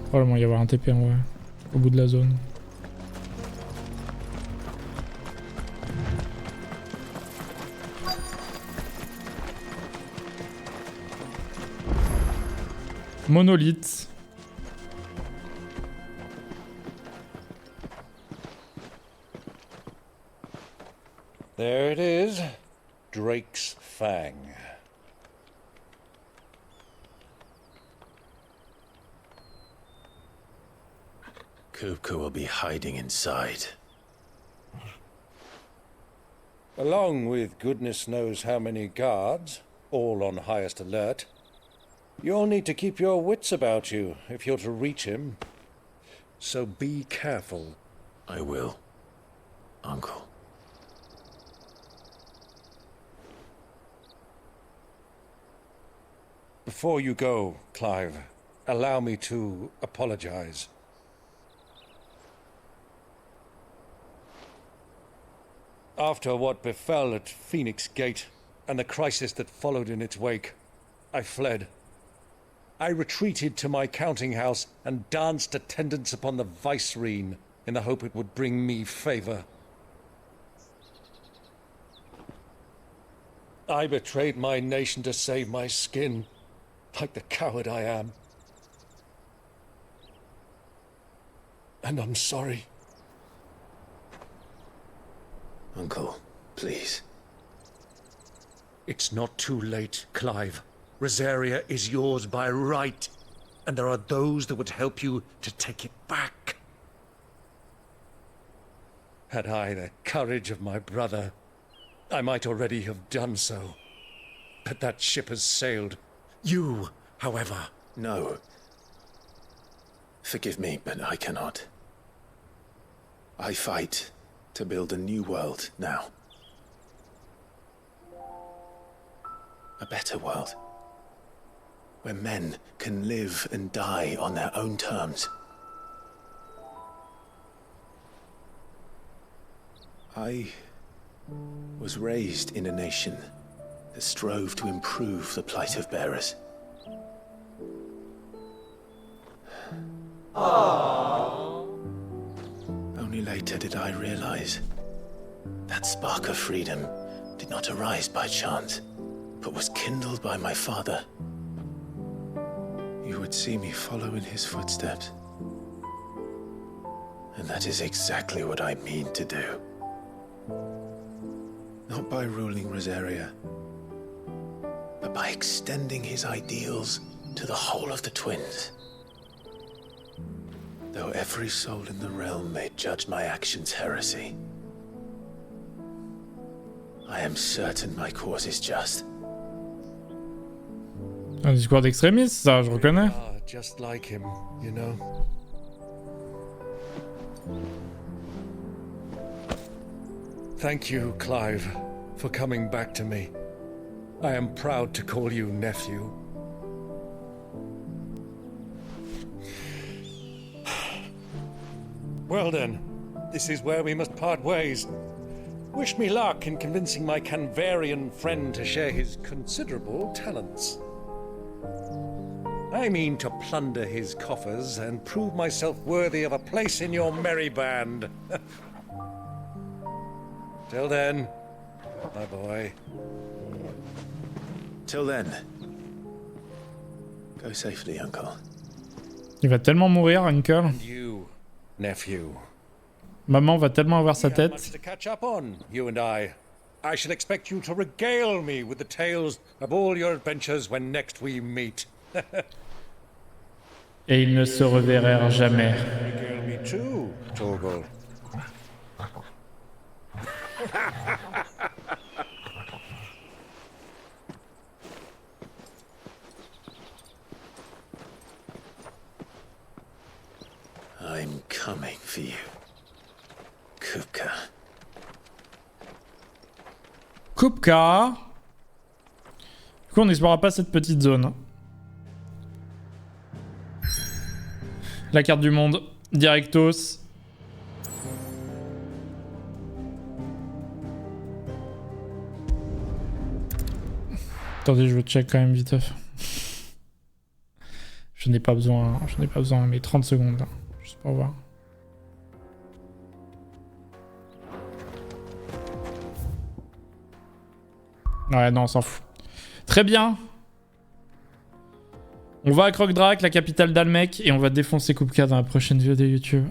Probablement y avoir un TP en vrai. Au bout de la zone. Monolithe. There it is. Drake's Fang. Kupka will be hiding inside. Along with goodness knows how many guards, all on highest alert. You'll need to keep your wits about you if you're to reach him. So be careful. I will, Uncle. Before you go, Clive, allow me to apologize. After what befell at Phoenix Gate and the crisis that followed in its wake, I fled. I retreated to my counting house and danced attendance upon the vicereine in the hope it would bring me favor. I betrayed my nation to save my skin, like the coward I am. And I'm sorry. Uncle, please. It's not too late, Clive. Rosaria is yours by right, and there are those that would help you to take it back. Had I the courage of my brother, I might already have done so. But that ship has sailed. You, however... No. Forgive me, but I cannot. I fight to build a new world now. A better world. Where men can live and die on their own terms. I was raised in a nation that strove to improve the plight of bearers. Only later did I realize that spark of freedom did not arise by chance, but was kindled by my father. You would see me follow in his footsteps. And that is exactly what I mean to do. Not by ruling Rosaria, but by extending his ideals to the whole of the twins. Though every soul in the realm may judge my actions heresy, I am certain my cause is just. Un discours d'extrémiste, ça, je reconnais. Just like him, you know. Thank you, Clive, for coming back to me. I am proud to call you nephew. Well then, this is where we must part ways. Wish me luck in convincing my Canvarian friend to share his considerable talents. I mean to plunder his coffers and prove myself worthy of a place in your merry band. Till then, my boy. Till then, go safely, uncle. Il va tellement mourir, Uncle. You, nephew. Maman va tellement avoir sa tête. Much to catch up on, you and I should expect you to regale me with the tales of all your adventures when next we meet. Et ils ne se reverrèrent jamais. Regale me too, Torgal. I'm coming for you, Kupka. Kupka. Du coup, on n'explorera pas cette petite zone. La carte du monde, directos. Attendez, je veux check quand même vite. Je n'ai pas besoin, mais 30 secondes là, juste pour voir. Ouais, non, on s'en fout. Très bien. On va à Croc-Drac, la capitale d'Almec, et on va défoncer Kupka dans la prochaine vidéo de YouTube.